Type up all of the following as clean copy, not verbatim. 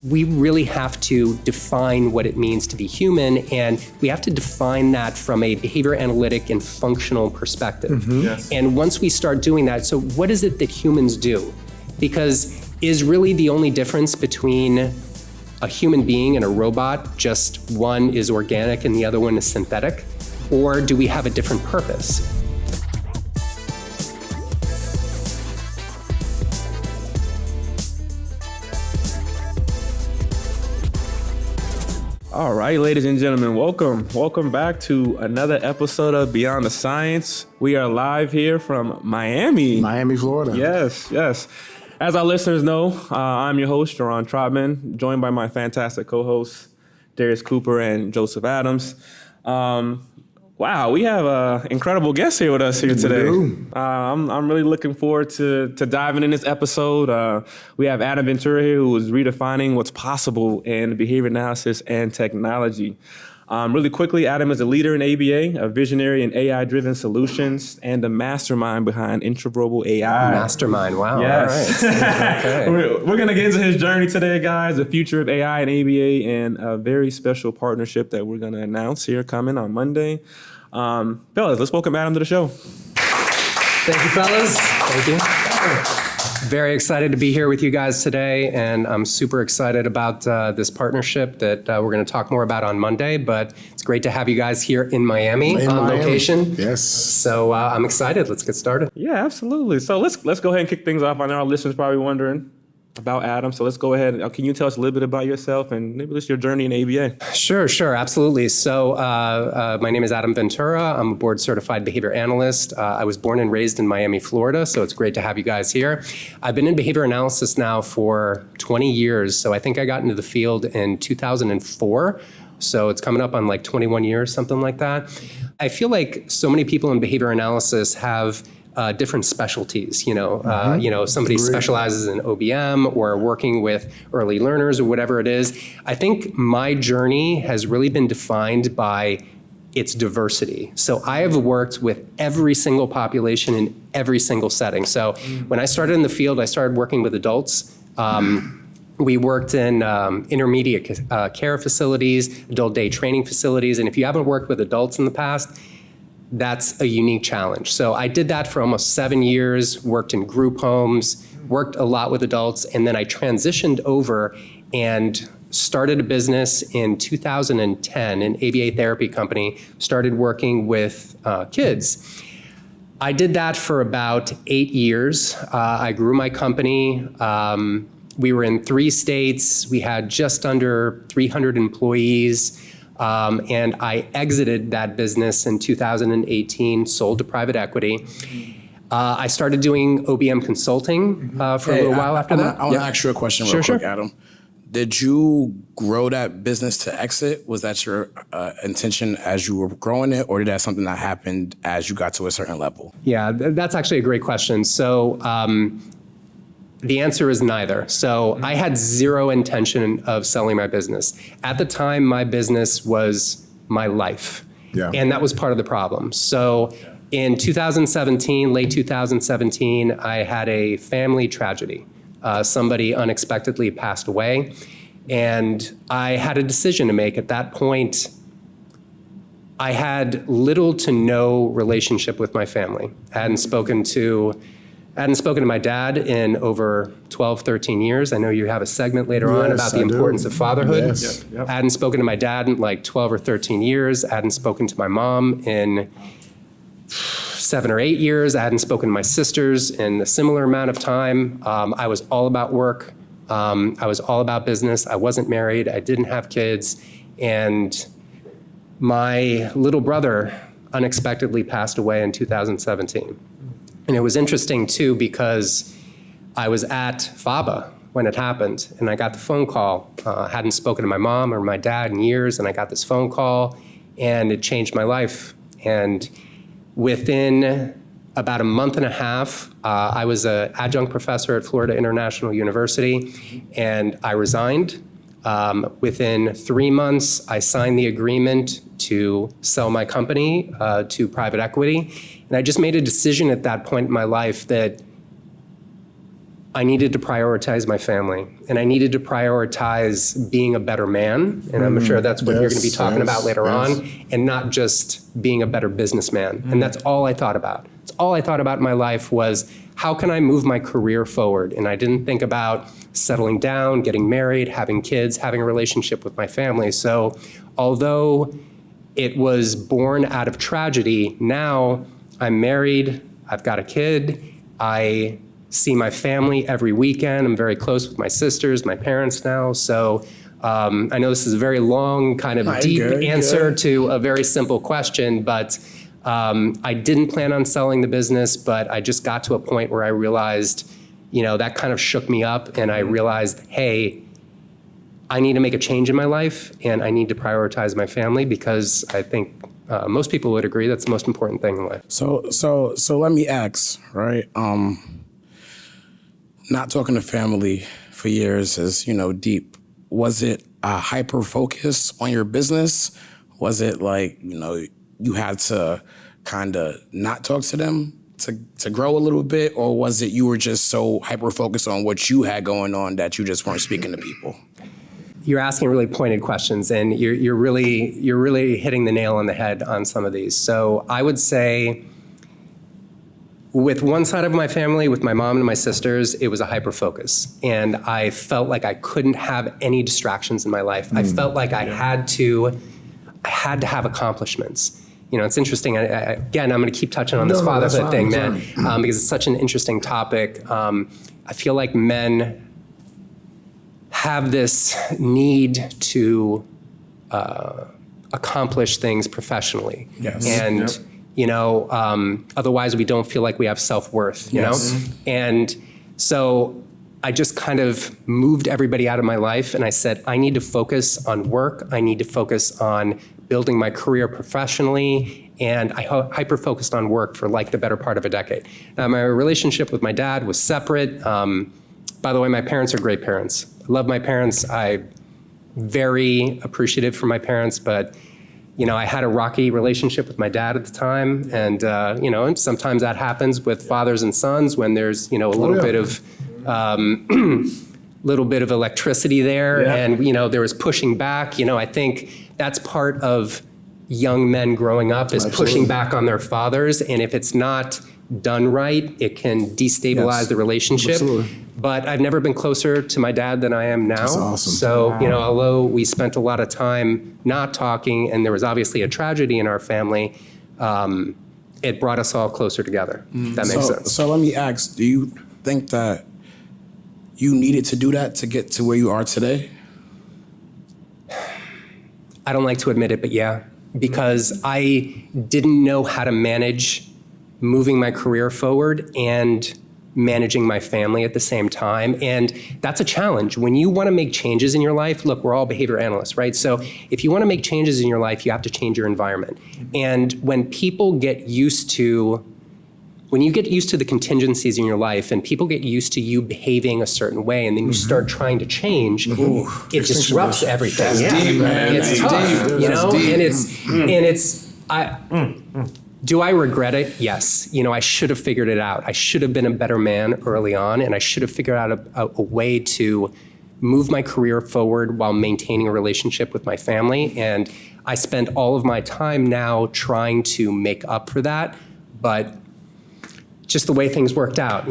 We really have to define what it means to be human, and we have to define that from a behavior analytic and functional perspective. Yes. And once we start doing that, so what is it that humans do? Because is really the only difference between a human being and a robot just one is organic and the other one is synthetic? Or do we have a different purpose? All right, ladies and gentlemen, welcome back to another episode of Beyond the Science. We are live here from Miami, Florida. Yes. As our listeners know, I'm your host, Jerron Trotman, joined by my fantastic co-hosts, Darius Cooper and Joseph Adams. Wow, we have incredible guests here with us here today. I'm really looking forward to diving in this episode. We have Adam Ventura here, who is redefining what's possible in behavior analysis and technology. Really quickly, Adam is a leader in ABA, a visionary in AI-driven solutions, and the mastermind behind Intraverbal AI. Mastermind, wow. Yes. All right. Okay. We're going to get into his journey today, guys, the future of AI and ABA, and a very special partnership that we're going to announce here coming on Monday. Fellas, let's welcome Adam to the show. Thank you, fellas. Thank you. Very excited to be here with you guys today, and I'm super excited about this partnership that we're going to talk more about on Monday, but it's great to have you guys here in Miami location. Yes. So I'm excited. Let's get started. Yeah, absolutely. So let's go ahead and kick things off. I know our listeners probably wondering about Adam, so let's go ahead. Can you tell us a little bit about yourself and maybe just your journey in ABA? Sure, absolutely. So my name is Adam Ventura. I'm a board certified behavior analyst. I was born and raised in Miami, Florida, so it's great to have you guys here. I've been in behavior analysis now for 20 years, so I think I got into the field in 2004. So it's coming up on like 21 years, something like that. I feel like so many people in behavior analysis have different specialties, somebody specializes in OBM or working with early learners or whatever it is. I think my journey has really been defined by its diversity. So I have worked with every single population in every single setting. So when I started in the field, I started working with adults. We worked in intermediate care facilities, adult day training facilities. And if you haven't worked with adults in the past, that's a unique challenge. So I did that for almost 7 years, worked in group homes, worked a lot with adults, and then I transitioned over and started a business in 2010, an ABA therapy company, started working with kids. I did that for about 8 years. I grew my company. We were in 3 states. We had just under 300 employees. And I exited that business in 2018, sold to private equity. I started doing OBM consulting for a little while after that. I want to ask you a question real quick, Adam. Did you grow that business to exit? Was that your intention as you were growing it, or did that something that happened as you got to a certain level? Yeah, that's actually a great question. So the answer is neither. So I had zero intention of selling my business. At the time, my business was my life. Yeah. And that was part of the problem. So in 2017, late 2017, I had a family tragedy. Somebody unexpectedly passed away. And I had a decision to make. At that point, I had little to no relationship with my family. I hadn't spoken to my dad in over 12, 13 years. I know you have a segment later on about the importance of fatherhood. Yes. I hadn't spoken to my dad in like 12 or 13 years. I hadn't spoken to my mom in 7 or 8 years. I hadn't spoken to my sisters in a similar amount of time. I was all about work. I was all about business. I wasn't married. I didn't have kids. And my little brother unexpectedly passed away in 2017. And it was interesting, too, because I was at FABA when it happened, and I got the phone call. Hadn't spoken to my mom or my dad in years, and I got this phone call, and it changed my life. And within about a month and a half, I was an adjunct professor at Florida International University, and I resigned. Within 3 months, I signed the agreement to sell my company to private equity. And I just made a decision at that point in my life that I needed to prioritize my family, and I needed to prioritize being a better man, and I'm sure that's what you're going to be talking about later on, and not just being a better businessman. And that's all I thought about. It's all I thought about in my life was, how can I move my career forward? And I didn't think about settling down, getting married, having kids, having a relationship with my family. So although it was born out of tragedy, now I'm married, I've got a kid, I see my family every weekend. I'm very close with my sisters, my parents now. So I know this is a very long, kind of deep answer to a very simple question, but I didn't plan on selling the business, but I just got to a point where I realized, that kind of shook me up, and I realized, hey, I need to make a change in my life, and I need to prioritize my family, because I think most people would agree that's the most important thing in life. So let me ask, right? Not talking to family for years is, deep. Was it a hyper focus on your business? Was it like, you had to kind of not talk to them to grow a little bit? Or was it you were just so hyper focused on what you had going on that you just weren't speaking to people? You're asking really pointed questions, and you're really hitting the nail on the head on some of these. So I would say, with one side of my family, with my mom and my sisters, it was a hyper focus, and I felt like I couldn't have any distractions in my life. I felt like I had to have accomplishments. It's interesting. Again, I'm going to keep touching on this fatherhood thing, man, because it's such an interesting topic. I feel like men have this need to accomplish things professionally. Yes. And otherwise we don't feel like we have self-worth, you know? And so I just kind of moved everybody out of my life, and I said, I need to focus on work. I need to focus on building my career professionally. And I hyper-focused on work for like the better part of a decade. Now, my relationship with my dad was separate. By the way, my parents are great parents. I love my parents. I'm very appreciative for my parents, but I had a rocky relationship with my dad at the time, and and sometimes that happens with fathers and sons when there's a little bit of electricity there, and there was pushing back. I think that's part of young men growing up is pushing back on their fathers, and if it's not done right, it can destabilize the relationship. Absolutely. But I've never been closer to my dad than I am now. That's awesome. So, although we spent a lot of time not talking, and there was obviously a tragedy in our family, it brought us all closer together. If that makes sense. So let me ask, do you think that you needed to do that to get to where you are today? I don't like to admit it, but yeah, because I didn't know how to manage moving my career forward and managing my family at the same time. And that's a challenge. When you want to make changes in your life, look, we're all behavior analysts, right? So if you want to make changes in your life, you have to change your environment. And when people get used to, when you get used to the contingencies in your life and people get used to you behaving a certain way, and then you start trying to change, it disrupts everything. That's deep, man. It's That's tough, deep. and it's, do I regret it? Yes. I should have figured it out. I should have been a better man early on, and I should have figured out a way to move my career forward while maintaining a relationship with my family. And I spend all of my time now trying to make up for that, but just the way things worked out,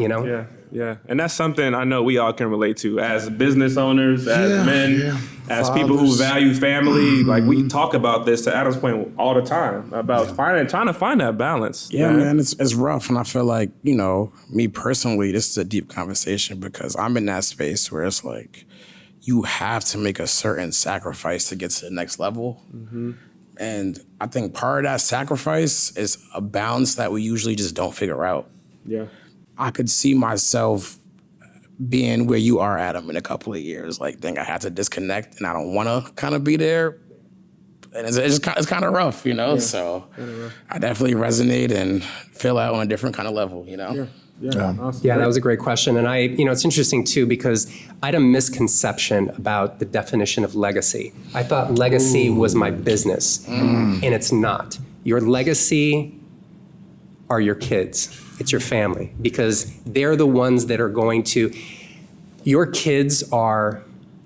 Yeah. And that's something I know we all can relate to as business owners, as men, as fathers, people who value family. Like, we talk about this, to Adam's point, all the time about trying to find that balance. Yeah, man, it's rough. And I feel like, me personally, this is a deep conversation because I'm in that space where it's like, you have to make a certain sacrifice to get to the next level. And I think part of that sacrifice is a balance that we usually just don't figure out. Yeah. I could see myself being where you are, Adam, in a couple of years. Like, think I had to disconnect, and I don't want to kind of be there. And it's kind of rough, So I definitely resonate and feel out on a different kind of level, Yeah. Awesome. Yeah, that was a great question. And it's interesting too, because I had a misconception about the definition of legacy. I thought legacy was my business, and it's not. Your legacy are your kids. It's your family, because they're the ones that are going to, your kids are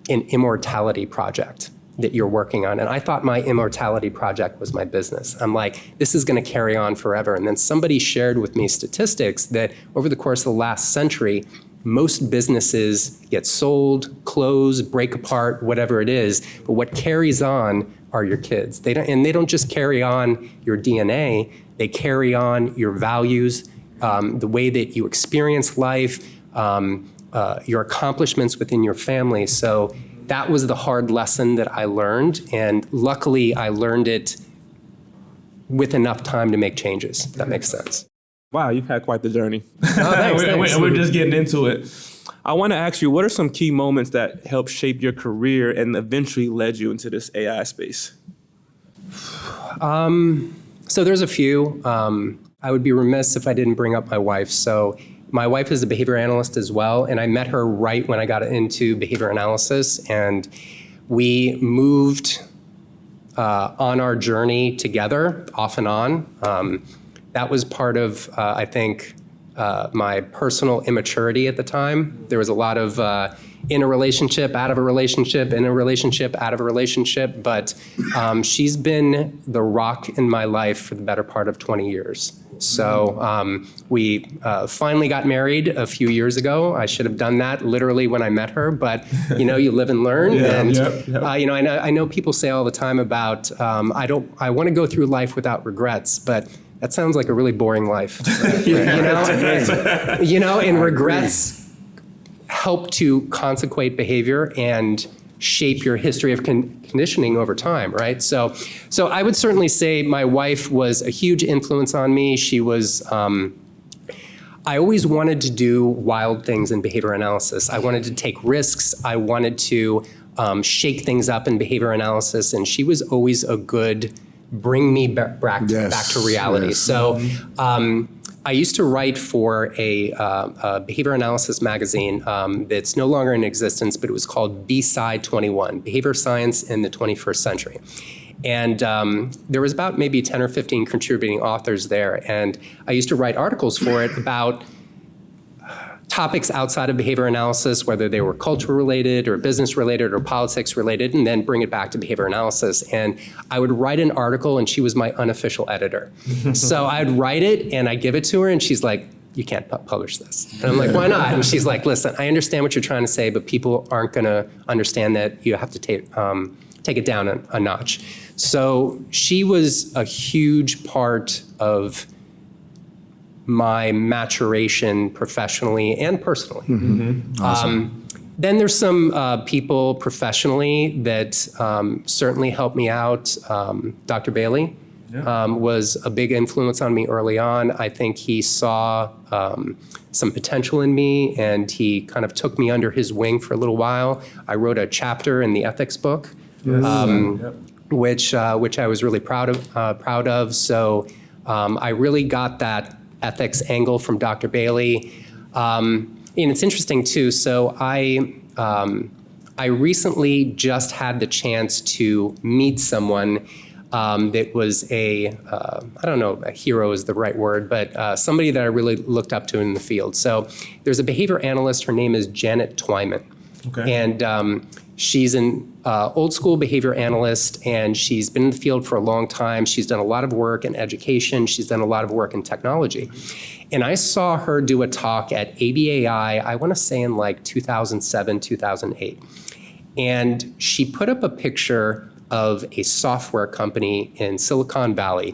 an immortality project that you're working on. And I thought my immortality project was my business. I'm like, this is going to carry on forever. And then somebody shared with me statistics that over the course of the last century, most businesses get sold, close, break apart, whatever it is. But what carries on are your kids. They don't just carry on your DNA, they carry on your values, the way that you experience life, your accomplishments within your family. So that was the hard lesson that I learned. And luckily, I learned it with enough time to make changes, if that makes sense. Wow, you've had quite the journey. Thanks. We're just getting into it. I want to ask you, what are some key moments that helped shape your career and eventually led you into this AI space? So there's a few. I would be remiss if I didn't bring up my wife. So my wife is a behavior analyst as well, and I met her right when I got into behavior analysis, and we moved on our journey together, off and on. That was part of, I think, my personal immaturity at the time. There was a lot of in a relationship, out of a relationship, in a relationship, out of a relationship, but she's been the rock in my life for the better part of 20 years. So we finally got married a few years ago. I should have done that literally when I met her, but you live and learn. I know people say all the time about I want to go through life without regrets, but that sounds like a really boring life. And regrets help to consequate behavior and shape your history of conditioning over time, right? So I would certainly say my wife was a huge influence on me. She was, I always wanted to do wild things in behavior analysis. I wanted to take risks. I wanted to shake things up in behavior analysis, and she was always a good bring me back to reality. Yes. So I used to write for a behavior analysis magazine that's no longer in existence, but it was called B-Side 21, Behavior Science in the 21st Century. And there was about maybe 10 or 15 contributing authors there. And I used to write articles for it about topics outside of behavior analysis, whether they were culture related or business related or politics related, and then bring it back to behavior analysis. And I would write an article, and she was my unofficial editor. So I'd write it and I'd give it to her, and she's like, you can't publish this. And I'm like, why not? And she's like, listen, I understand what you're trying to say, but people aren't gonna understand that. You have to take it down a notch. So she was a huge part of my maturation professionally and personally. Awesome. Then there's some people professionally that certainly helped me out. Dr. Bailey was a big influence on me early on. I think he saw some potential in me, and he kind of took me under his wing for a little while. I wrote a chapter in the ethics book, which I was really proud of. So I really got that ethics angle from Dr. Bailey. And it's interesting too, so I recently just had the chance to meet someone that was I don't know, a hero is the right word, but somebody that I really looked up to in the field. So there's a behavior analyst, her name is Janet Twyman. Okay. And she's an old school behavior analyst, and she's been in the field for a long time. She's done a lot of work in education. She's done a lot of work in technology. And I saw her do a talk at ABAI, I want to say in like 2007, 2008. And she put up a picture of a software company in Silicon Valley.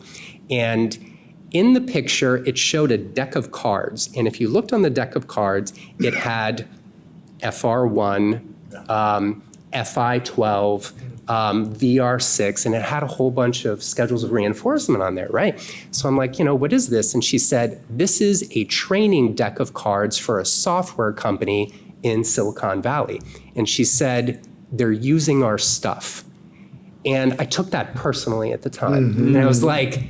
And in the picture, it showed a deck of cards. And if you looked on the deck of cards, it had FR1, FI12, VR6, and it had a whole bunch of schedules of reinforcement on there, right? So I'm like, what is this? And she said, this is a training deck of cards for a software company in Silicon Valley. And she said, they're using our stuff. And I took that personally at the time. And I was like,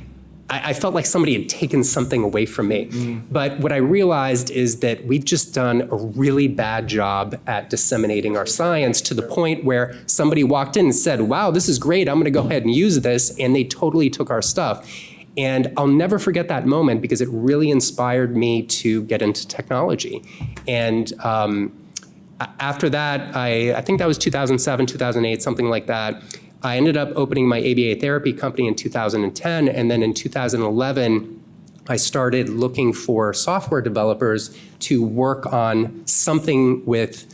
I felt like somebody had taken something away from me. But what I realized is that we've just done a really bad job at disseminating our science to the point where somebody walked in and said, wow, this is great, I'm gonna go ahead and use this, and they totally took our stuff. And I'll never forget that moment because it really inspired me to get into technology. And after that, I think that was 2007, 2008, something like that. I ended up opening my ABA therapy company in 2010. And then in 2011, I started looking for software developers to work on something with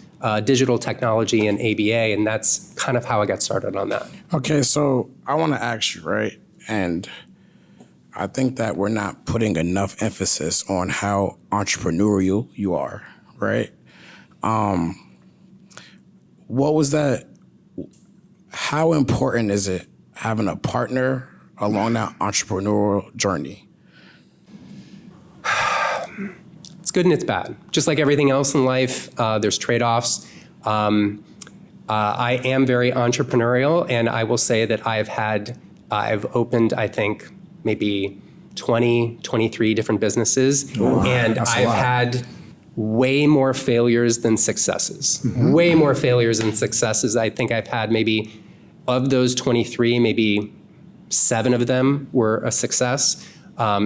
digital technology and ABA. And that's kind of how I got started on that. Okay, so I want to ask you, right? And I think that we're not putting enough emphasis on how entrepreneurial you are, right? What was that? How important is it having a partner along that entrepreneurial journey? It's good and it's bad. Just like everything else in life, there's trade-offs. I am very entrepreneurial, and I will say that I've opened, I think, maybe 20, 23 different businesses. Ooh, and I've had way more failures than successes. Way more failures than successes. I think I've had maybe, of those 23, maybe 7 of them were a success.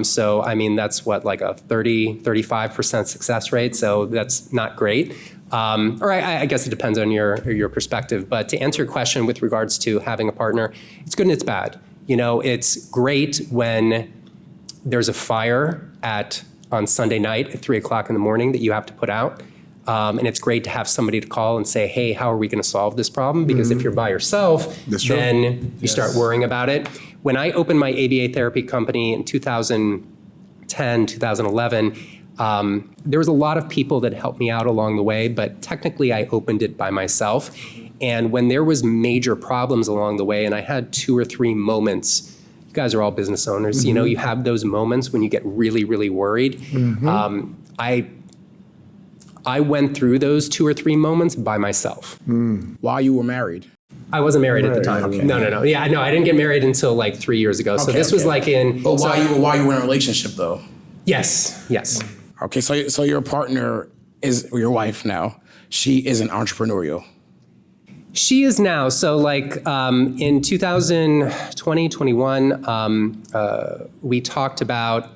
So, I mean, that's what, like a 35% success rate. So that's not great. Or I guess it depends on your perspective. But to answer your question with regards to having a partner, it's good and it's bad. You know, it's great when there's a fire on Sunday night at 3 o'clock in the morning that you have to put out. And it's great to have somebody to call and say, hey, how are we going to solve this problem? Because if you're by yourself, then you start worrying about it. When I opened my ABA therapy company in 2010, 2011, there was a lot of people that helped me out along the way, but technically I opened it by myself. And when there was major problems along the way, and I had 2 or 3 moments, you guys are all business owners, you know, you have those moments when you get really, really worried. I went through those 2 or 3 moments by myself. While you were married? I wasn't married at the time. Okay. No. Yeah, no, I didn't get married until like 3 years ago. So this was like in... But while you were in a relationship, though? Yes. Okay, so your partner is, or your wife now, she isn't entrepreneurial? She is now. So like in 2020, 21, we talked about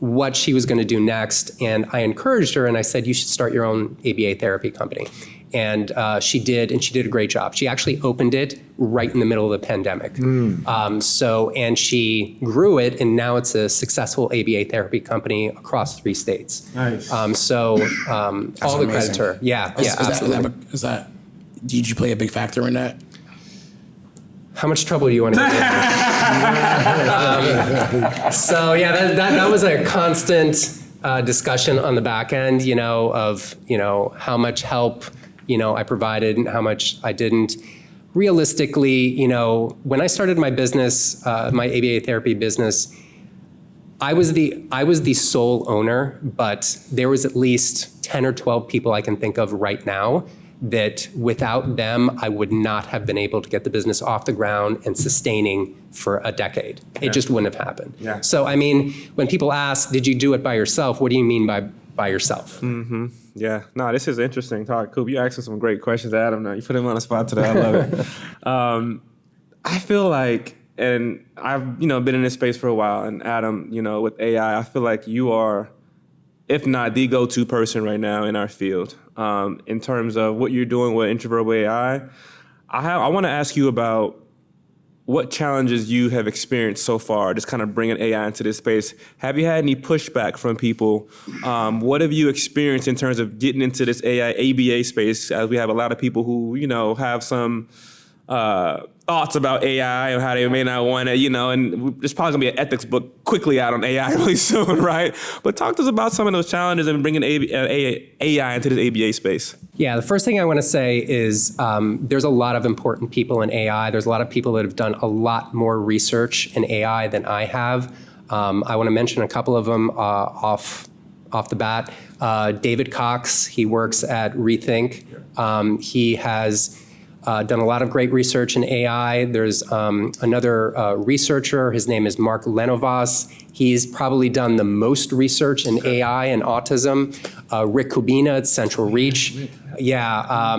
what she was going to do next. And I encouraged her and I said, you should start your own ABA therapy company. And she did a great job. She actually opened it right in the middle of the pandemic. And she grew it, and now it's a successful ABA therapy company across 3 states. Nice. All the credit to her. Yeah, absolutely. Did you play a big factor in that? How much trouble do you want to get in? So yeah, that was a constant discussion on the back end, you know, of, you know, how much help, you know, I provided and how much I didn't. Realistically, you know, when I started my business, my ABA therapy business, I was the sole owner, but there was at least 10 or 12 people I can think of right now that without them, I would not have been able to get the business off the ground and sustaining for a decade. It just wouldn't have happened. Yeah. So, I mean, when people ask, did you do it by yourself? What do you mean by yourself? Yeah, no, this is interesting talk. Coop, you're asking some great questions, Adam. Now you put him on the spot today. I love it. I feel like, and I've been in this space for a while, and Adam, with AI, I feel like you are, if not the go-to person right now in our field, in terms of what you're doing with Intraverbal AI. I want to ask you about what challenges you have experienced so far, just kind of bringing AI into this space. Have you had any pushback from people? What have you experienced in terms of getting into this AI, ABA space, as we have a lot of people who, have some thoughts about AI and how they may not want it, and there's probably gonna be an ethics book quickly out on AI really soon, right? But talk to us about some of those challenges and bringing AI into this ABA space. Yeah, the first thing I want to say is there's a lot of important people in AI. There's a lot of people that have done a lot more research in AI than I have. I want to mention a couple of them off the bat. David Cox, he works at Rethink. He has done a lot of great research in AI. There's another researcher, his name is Mark Lenovas. He's probably done the most research in AI and autism. Rick Kubina at Central Reach. Yeah,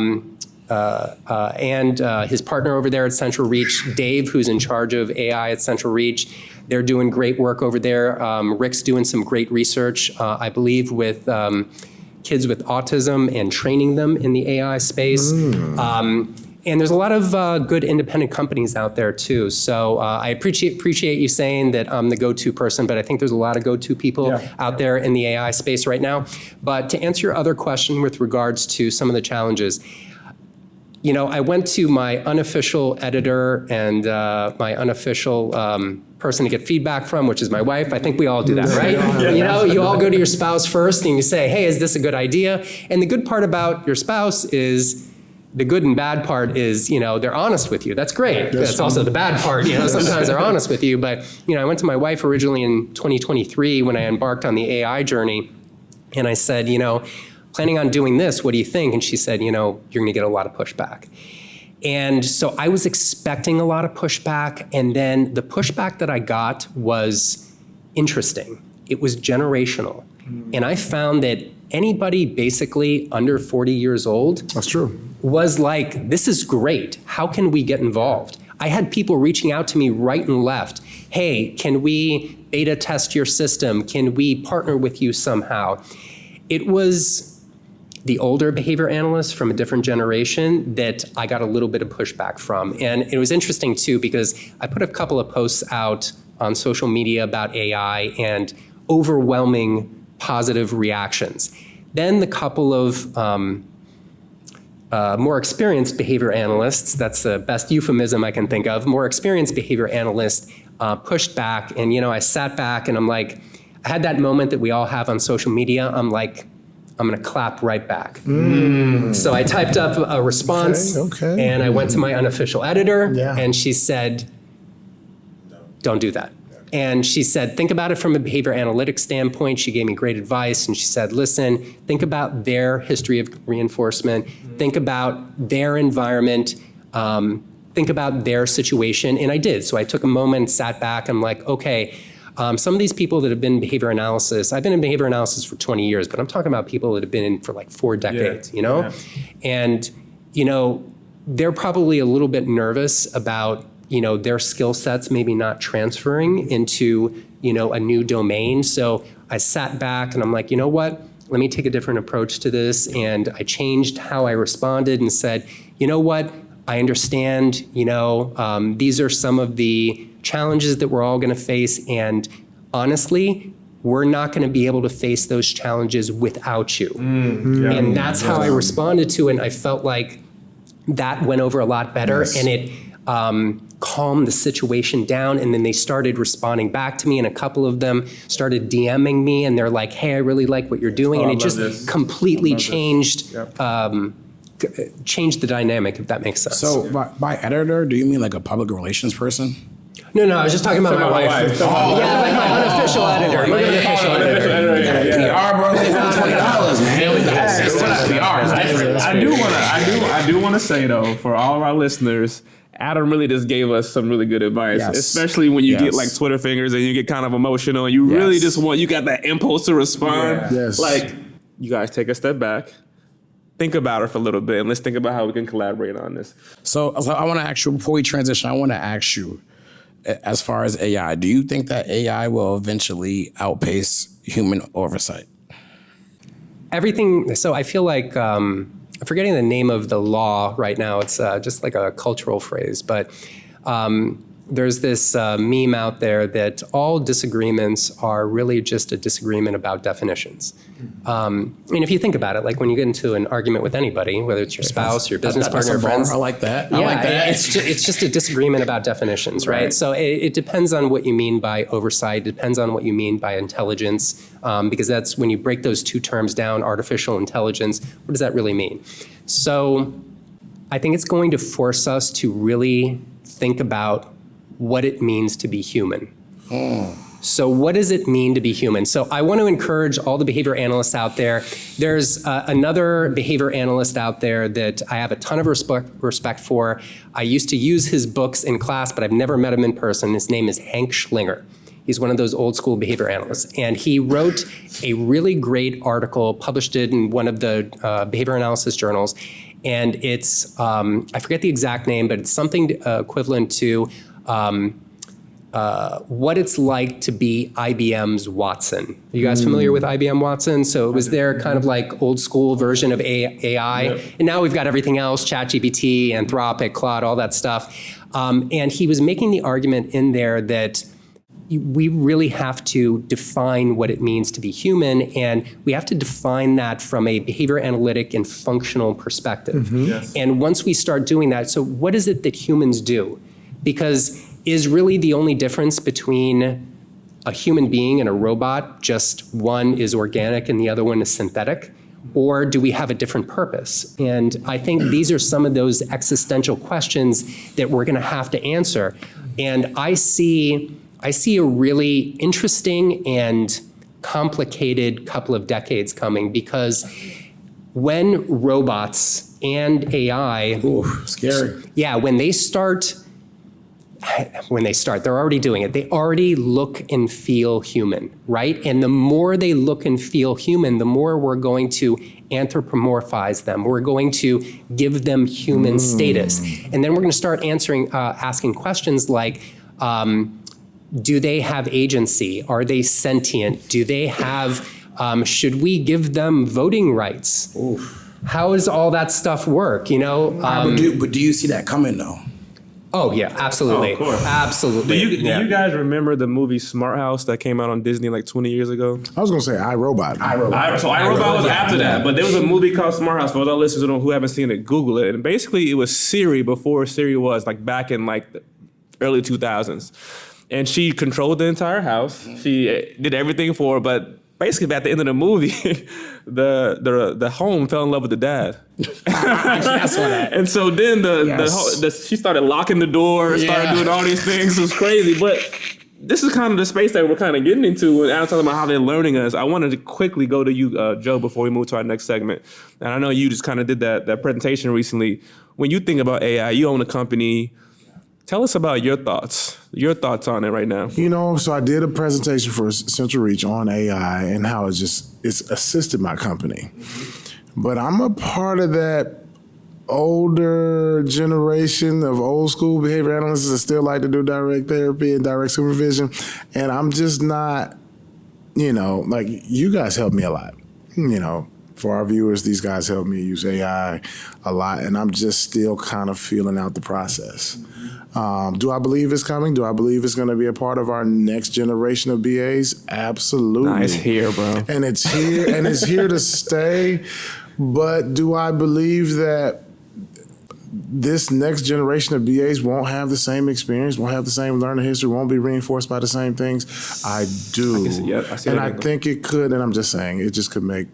his partner over there at Central Reach, Dave, who's in charge of AI at Central Reach. They're doing great work over there. Rick's doing some great research, I believe, with kids with autism and training them in the AI space. And there's a lot of good independent companies out there too. So I appreciate you saying that I'm the go-to person, but I think there's a lot of go-to people out there in the AI space right now. But to answer your other question with regards to some of the challenges, I went to my unofficial editor and my unofficial person to get feedback from, which is my wife. I think we all do that, right? You all go to your spouse first and you say, hey, is this a good idea? And the good part about your spouse is, the good and bad part is, they're honest with you. That's great. That's also the bad part. Sometimes they're honest with you. But, I went to my wife originally in 2023 when I embarked on the AI journey. And I said, planning on doing this, what do you think? And she said, you're going to get a lot of pushback. And so I was expecting a lot of pushback. And then the pushback that I got was interesting. It was generational. And I found that anybody basically under 40 years old. That's true. Was like, this is great. How can we get involved? I had people reaching out to me right and left. Hey, can we beta test your system? Can we partner with you somehow? It was the older behavior analysts from a different generation that I got a little bit of pushback from. And it was interesting too, because I put a couple of posts out on social media about AI and overwhelming positive reactions. Then the couple of more experienced behavior analysts, that's the best euphemism I can think of, more experienced behavior analysts pushed back. And I sat back and I'm like, I had that moment that we all have on social media. I'm like, I'm gonna clap right back. So I typed up a response and I went to my unofficial editor and she said, don't do that. And she said, think about it from a behavior analytics standpoint. She gave me great advice. And she said, listen, think about their history of reinforcement. Think about their environment. Think about their situation. And I did. So I took a moment, sat back. I'm like, okay, some of these people that have been in behavior analysis, I've been in behavior analysis for 20 years, but I'm talking about people that have been in for like 4 decades, And, they're probably a little bit nervous about their skill sets maybe not transferring into, a new domain. So I sat back and I'm like, you know what? Let me take a different approach to this. And I changed how I responded and said, you know what? I understand, these are some of the challenges that we're all going to face. And honestly, we're not going to be able to face those challenges without you. And that's how I responded to it. And I felt like that went over a lot better. And it calmed the situation down. And then they started responding back to me. And a couple of them started DMing me. And they're like, hey, I really like what you're doing. And it just completely changed changed the dynamic, if that makes sense. So by editor, do you mean like a public relations person? No, I was just talking about my wife. Yeah, like my unofficial editor. My unofficial editor. PR, bro. $20, man. I do want to say though, for all of our listeners, Adam really just gave us some really good advice, especially when you get like Twitter fingers and you get kind of emotional and you really just you got that impulse to respond. Like, you guys take a step back. Think about it for a little bit, and let's think about how we can collaborate on this. So I want to ask you, before we transition, I want to ask you, as far as AI, do you think that AI will eventually outpace human oversight? Everything, so I feel like, I'm forgetting the name of the law right now. It's just like a cultural phrase, but there's this meme out there that all disagreements are really just a disagreement about definitions. I mean, if you think about it, like when you get into an argument with anybody, whether it's your spouse, your business partner, friends. I like that. It's just a disagreement about definitions, right? So it depends on what you mean by oversight, depends on what you mean by intelligence, because that's when you break those two terms down, artificial intelligence, what does that really mean? So I think it's going to force us to really think about what it means to be human. So what does it mean to be human? So I want to encourage all the behavior analysts out there. There's another behavior analyst out there that I have a ton of respect for. I used to use his books in class, but I've never met him in person. His name is Hank Schlinger. He's one of those old school behavior analysts. And he wrote a really great article, published it in one of the behavior analysis journals. and it's I forget the exact name, but it's something equivalent to what it's like to be IBM's Watson. Are you guys familiar with IBM Watson? So it was their kind of like old school version of AI. Yep. And now we've got everything else, ChatGPT, Anthropic, Claude, all that stuff. And he was making the argument in there that we really have to define what it means to be human, and we have to define that from a behavior analytic and functional perspective. Yes. And once we start doing that, so what is it that humans do? Because is really the only difference between a human being and a robot just one is organic and the other one is synthetic? Or do we have a different purpose? And I think these are some of those existential questions that we're going to have to answer. And I see a really interesting and complicated couple of decades coming, because when robots and AI, scary. Yeah, when they start, they're already doing it. They already look and feel human, right? And the more they look and feel human, the more we're going to anthropomorphize them. We're going to give them human status. And then we're going to start asking questions like, do they have agency? Are they sentient? Do they have, should we give them voting rights? Oof. How does all that stuff work, you know? But do you see that coming though? Oh yeah, absolutely. Oh, of course. Absolutely. Do you guys remember the movie Smart House that came out on Disney like 20 years ago? I was going to say iRobot. So iRobot was after that, but there was a movie called Smart House. For those listeners who haven't seen it, Google it. And basically it was Siri before Siri was, like back in like the early 2000s. And she controlled the entire house. She did everything for her, but basically at the end of the movie, the home fell in love with the dad. I saw that. And so then she started locking the door, started doing all these things. It was crazy. But this is kind of the space that we're kind of getting into. And I was talking about how they're learning us. I wanted to quickly go to you, Joe, before we move to our next segment. And I know you just kind of did that presentation recently. When you think about AI, you own a company. Tell us about your thoughts on it right now. You know, so I did a presentation for Central Reach on AI and how it's assisted my company. But I'm a part of that older generation of old school behavior analysts that still like to do direct therapy and direct supervision. And I'm just not, like you guys helped me a lot, For our viewers, these guys help me use AI a lot, and I'm just still kind of feeling out the process. Do I believe it's coming? Do I believe it's going to be a part of our next generation of BAs? Absolutely. Nah, it's here, bro. And it's here, and it's here to stay. But do I believe that this next generation of BAs won't have the same experience, won't have the same learning history, won't be reinforced by the same things? I do. I think it could, and I'm just saying, it just could make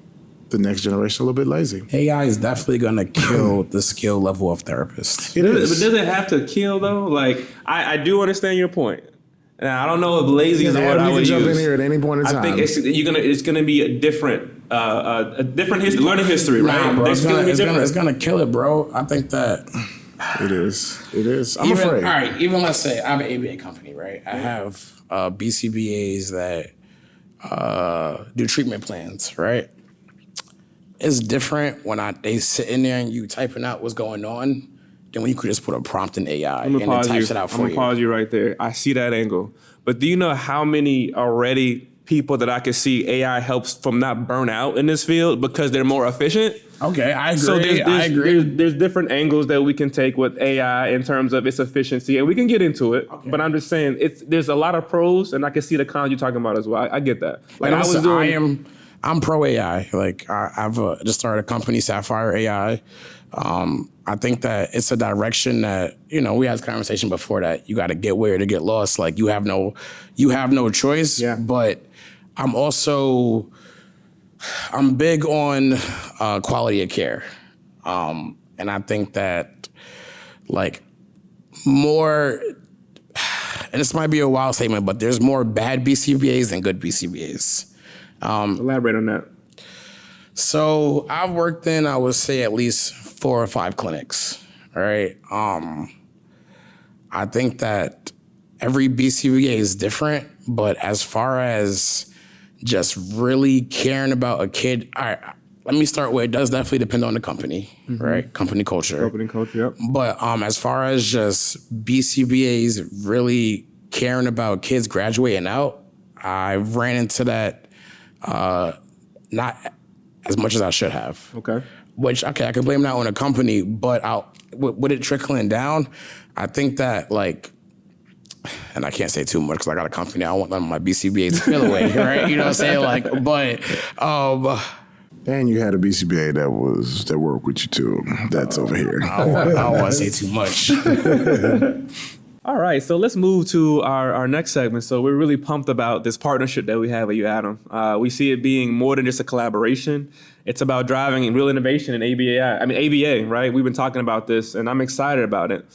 the next generation a little bit lazy. AI is definitely going to kill the skill level of therapists. It is. But does it have to kill though? Like, I do understand your point. And I don't know if lazy is the word I would use. You can jump in here at any point in time. I think it's gonna be a different learning history, right? Nah, bro, it's gonna kill it, bro. I think that it is. I'm afraid. All right, even let's say I have an ABA company, right? I have BCBAs that do treatment plans, right? It's different when they sit in there and you typing out what's going on than when you could just put a prompt in AI and it types it out for you. I'm gonna pause you right there. I see that angle. But do you know how many already people that I could see AI helps from not burn out in this field because they're more efficient? Okay, I agree. So I agree. There's different angles that we can take with AI in terms of its efficiency, and we can get into it. Okay. But I'm just saying, there's a lot of pros, and I can see the cons you're talking about as well. I get that. Like I'm pro AI. Like I've just started a company, Sapphire AI. I think that it's a direction that, we had this conversation before that you got to get where to get lost. Like you have no choice. Yeah. But I'm big on quality of care. And I think that like more, and this might be a wild statement, but there's more bad BCBAs than good BCBAs. Elaborate on that. So I've worked in, I would say, at least 4 or 5 clinics, right? I think that every BCBA is different, but as far as just really caring about a kid, let me start with, it does definitely depend on the company, right? Company culture. Company culture, yep. But as far as just BCBAs really caring about kids graduating out, I ran into that not as much as I should have. Okay. Which, okay, I can blame that on a company, but with it trickling down, I think that like, and I can't say too much because I got a company. I don't want none of my BCBAs to feel away, right? You know what I'm saying? Like, but And you had a BCBA that worked with you too. That's over here. I don't want to say too much. All right, so let's move to our next segment. So we're really pumped about this partnership that we have with you, Adam. We see it being more than just a collaboration. It's about driving real innovation in ABA, right? We've been talking about this, and I'm excited about it.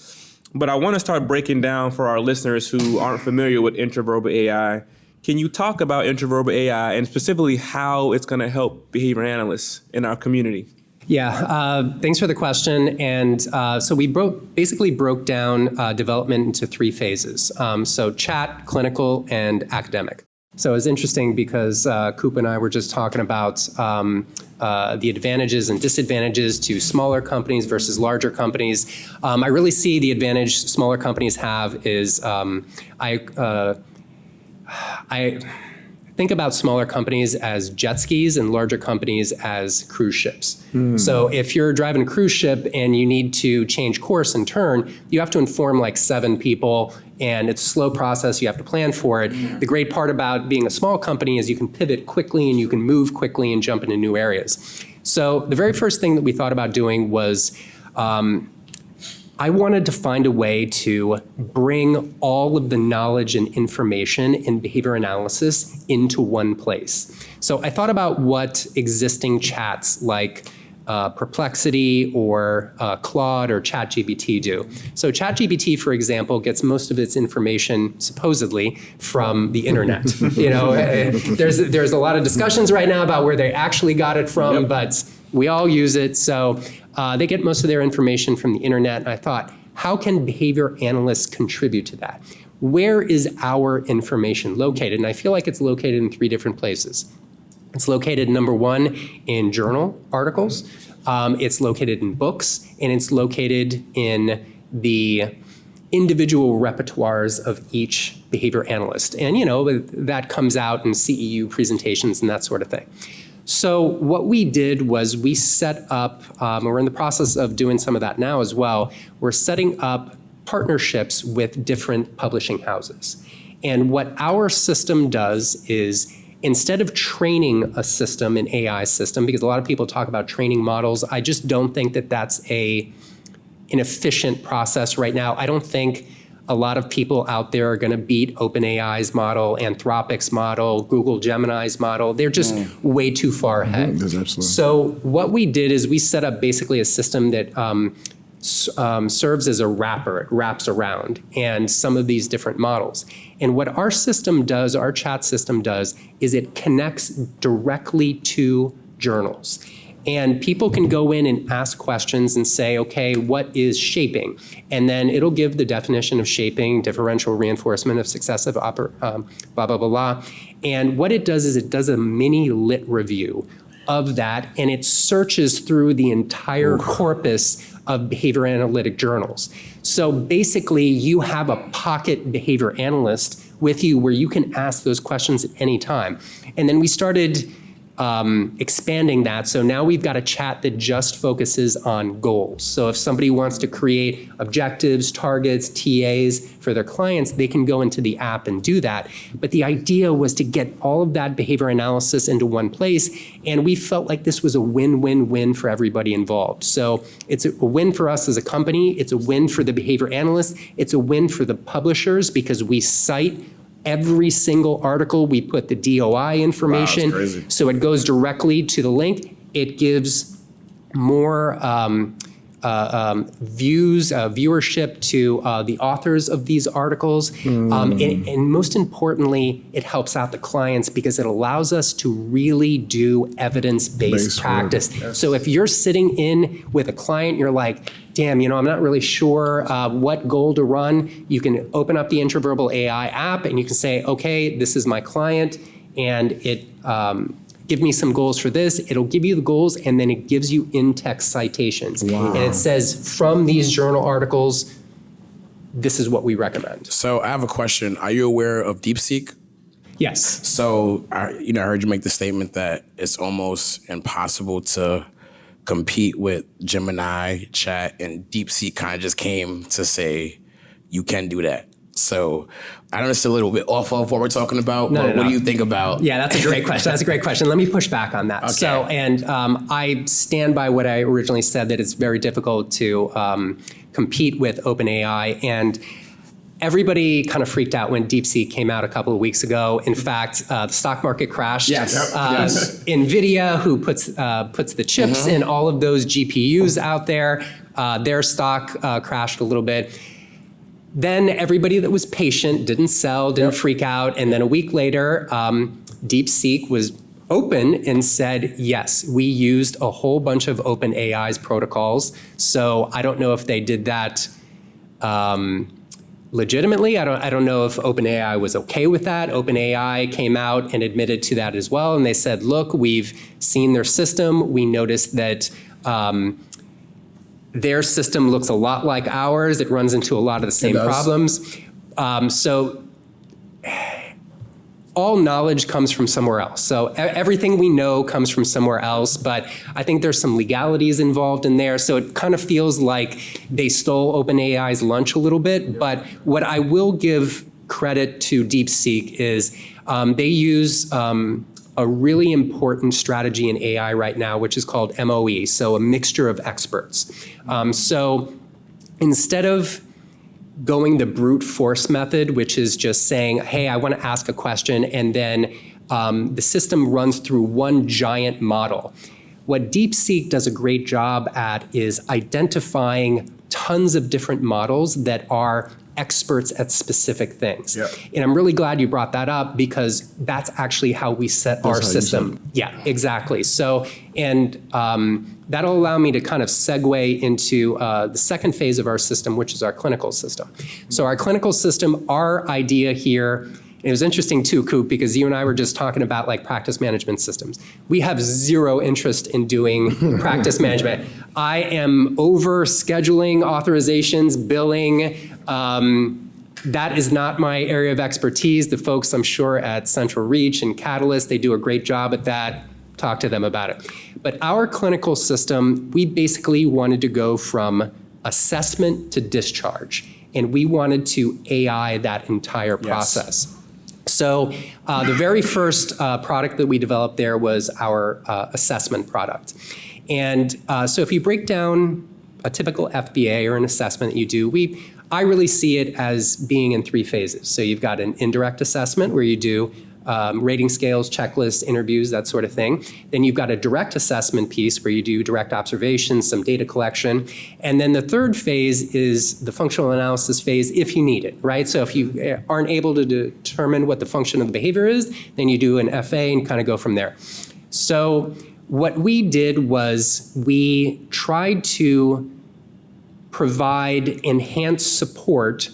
But I want to start breaking down for our listeners who aren't familiar with Intraverbal AI. Can you talk about Intraverbal AI and specifically how it's going to help behavior analysts in our community? Yeah, thanks for the question. And so we basically broke down development into 3 phases. So chat, clinical, and academic. So it was interesting because Coop and I were just talking about the advantages and disadvantages to smaller companies versus larger companies. I really see the advantage smaller companies have is I think about smaller companies as jet skis and larger companies as cruise ships. So if you're driving a cruise ship and you need to change course and turn, you have to inform like 7 people, and it's a slow process. You have to plan for it. The great part about being a small company is you can pivot quickly and you can move quickly and jump into new areas. So the very first thing that we thought about doing was I wanted to find a way to bring all of the knowledge and information in behavior analysis into one place. So I thought about what existing chats like Perplexity or Claude or ChatGPT do. So ChatGPT, for example, gets most of its information supposedly from the internet. There's a lot of discussions right now about where they actually got it from, but we all use it. So they get most of their information from the internet. And I thought, how can behavior analysts contribute to that? Where is our information located? And I feel like it's located in 3 different places. It's located, number 1, in journal articles. It's located in books, and it's located in the individual repertoires of each behavior analyst. And that comes out in CEU presentations and that sort of thing. So what we did was we set up, we're in the process of doing some of that now as well, we're setting up partnerships with different publishing houses. And what our system does is, instead of training a system, an AI system, because a lot of people talk about training models, I just don't think that that's an efficient process right now. I don't think a lot of people out there are going to beat OpenAI's model, Anthropic's model, Google Gemini's model. They're just way too far ahead. Absolutely. So what we did is we set up basically a system that serves as a wrapper. It wraps around and some of these different models. And what our system does, our chat system does, is it connects directly to journals. And people can go in and ask questions and say, okay, what is shaping? And then it'll give the definition of shaping, differential reinforcement of successive, blah, blah, blah, blah. And what it does is it does a mini lit review of that, and it searches through the entire corpus of behavior analytic journals. So basically, you have a pocket behavior analyst with you where you can ask those questions at any time. And then we started expanding that. So now we've got a chat that just focuses on goals. So if somebody wants to create objectives, targets, TAs for their clients, they can go into the app and do that. But the idea was to get all of that behavior analysis into one place. And we felt like this was a win-win-win for everybody involved. So it's a win for us as a company. It's a win for the behavior analysts. It's a win for the publishers because we cite every single article. We put the DOI information. Wow, that's crazy. So it goes directly to the link. It gives more viewership to the authors of these articles. And most importantly, it helps out the clients because it allows us to really do evidence-based practice. Yes. So if you're sitting in with a client, you're like, damn, I'm not really sure what goal to run. You can open up the Intraverbal AI app and you can say, okay, this is my client, and it give me some goals for this. It'll give you the goals, and then it gives you in-text citations. And it says, from these journal articles, this is what we recommend. So I have a question. Are you aware of DeepSeek? Yes. So, I heard you make the statement that it's almost impossible to compete with Gemini, Chat, and DeepSeek kind of just came to say you can do that. So I know it's a little bit off of what we're talking about, but what do you think about? Yeah, that's a great question. That's a great question. Let me push back on that. Okay. So, and I stand by what I originally said, that it's very difficult to compete with OpenAI. And everybody kind of freaked out when DeepSeek came out a couple of weeks ago. In fact, the stock market crashed. Yes. NVIDIA, who puts the chips in all of those GPUs out there, their stock crashed a little bit. Then everybody that was patient didn't sell, didn't freak out. And then a week later, DeepSeek was open and said, yes, we used a whole bunch of OpenAI's protocols. So I don't know if they did that legitimately. I don't know if OpenAI was okay with that. OpenAI came out and admitted to that as well. And they said, look, we've seen their system. We noticed that their system looks a lot like ours. It runs into a lot of the same problems. So all knowledge comes from somewhere else. So everything we know comes from somewhere else, but I think there's some legalities involved in there. So it kind of feels like they stole OpenAI's lunch a little bit. But what I will give credit to DeepSeek is they use a really important strategy in AI right now, which is called MOE, so a mixture of experts. So instead of going the brute force method, which is just saying, hey, I want to ask a question, and then the system runs through one giant model. What DeepSeek does a great job at is identifying tons of different models that are experts at specific things. Yep. And I'm really glad you brought that up, because that's actually how we set our system. Yeah, exactly. So, and that'll allow me to kind of segue into the second phase of our system, which is our clinical system. So our clinical system, our idea here, it was interesting too, Coop, because you and I were just talking about like practice management systems. We have zero interest in doing practice management. I am over scheduling, authorizations, billing. That is not my area of expertise. The folks, I'm sure, at Central Reach and Catalyst, they do a great job at that. Talk to them about it. But our clinical system, we basically wanted to go from assessment to discharge, and we wanted to AI that entire process. Yes. So the very first product that we developed there was our assessment product. And so if you break down a typical FBA or an assessment that you do, I really see it as being in three phases. So you've got an indirect assessment where you do rating scales, checklists, interviews, that sort of thing. Then you've got a direct assessment piece where you do direct observations, some data collection. And then the third phase is the functional analysis phase if you need it, right? So if you aren't able to determine what the function of the behavior is, then you do an FA and kind of go from there. So what we did was we tried to provide enhanced support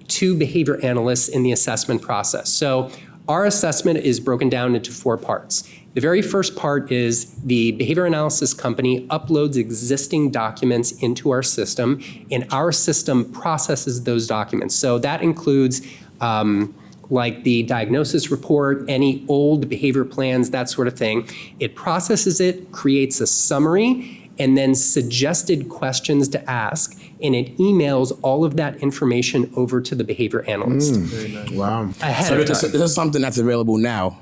to behavior analysts in the assessment process. So our assessment is broken down into 4 parts. The very first part is the behavior analysis company uploads existing documents into our system, and our system processes those documents. So that includes like the diagnosis report, any old behavior plans, that sort of thing. It processes it, creates a summary, and then suggested questions to ask, and it emails all of that information over to the behavior analyst. Very nice. Wow. So this is something that's available now?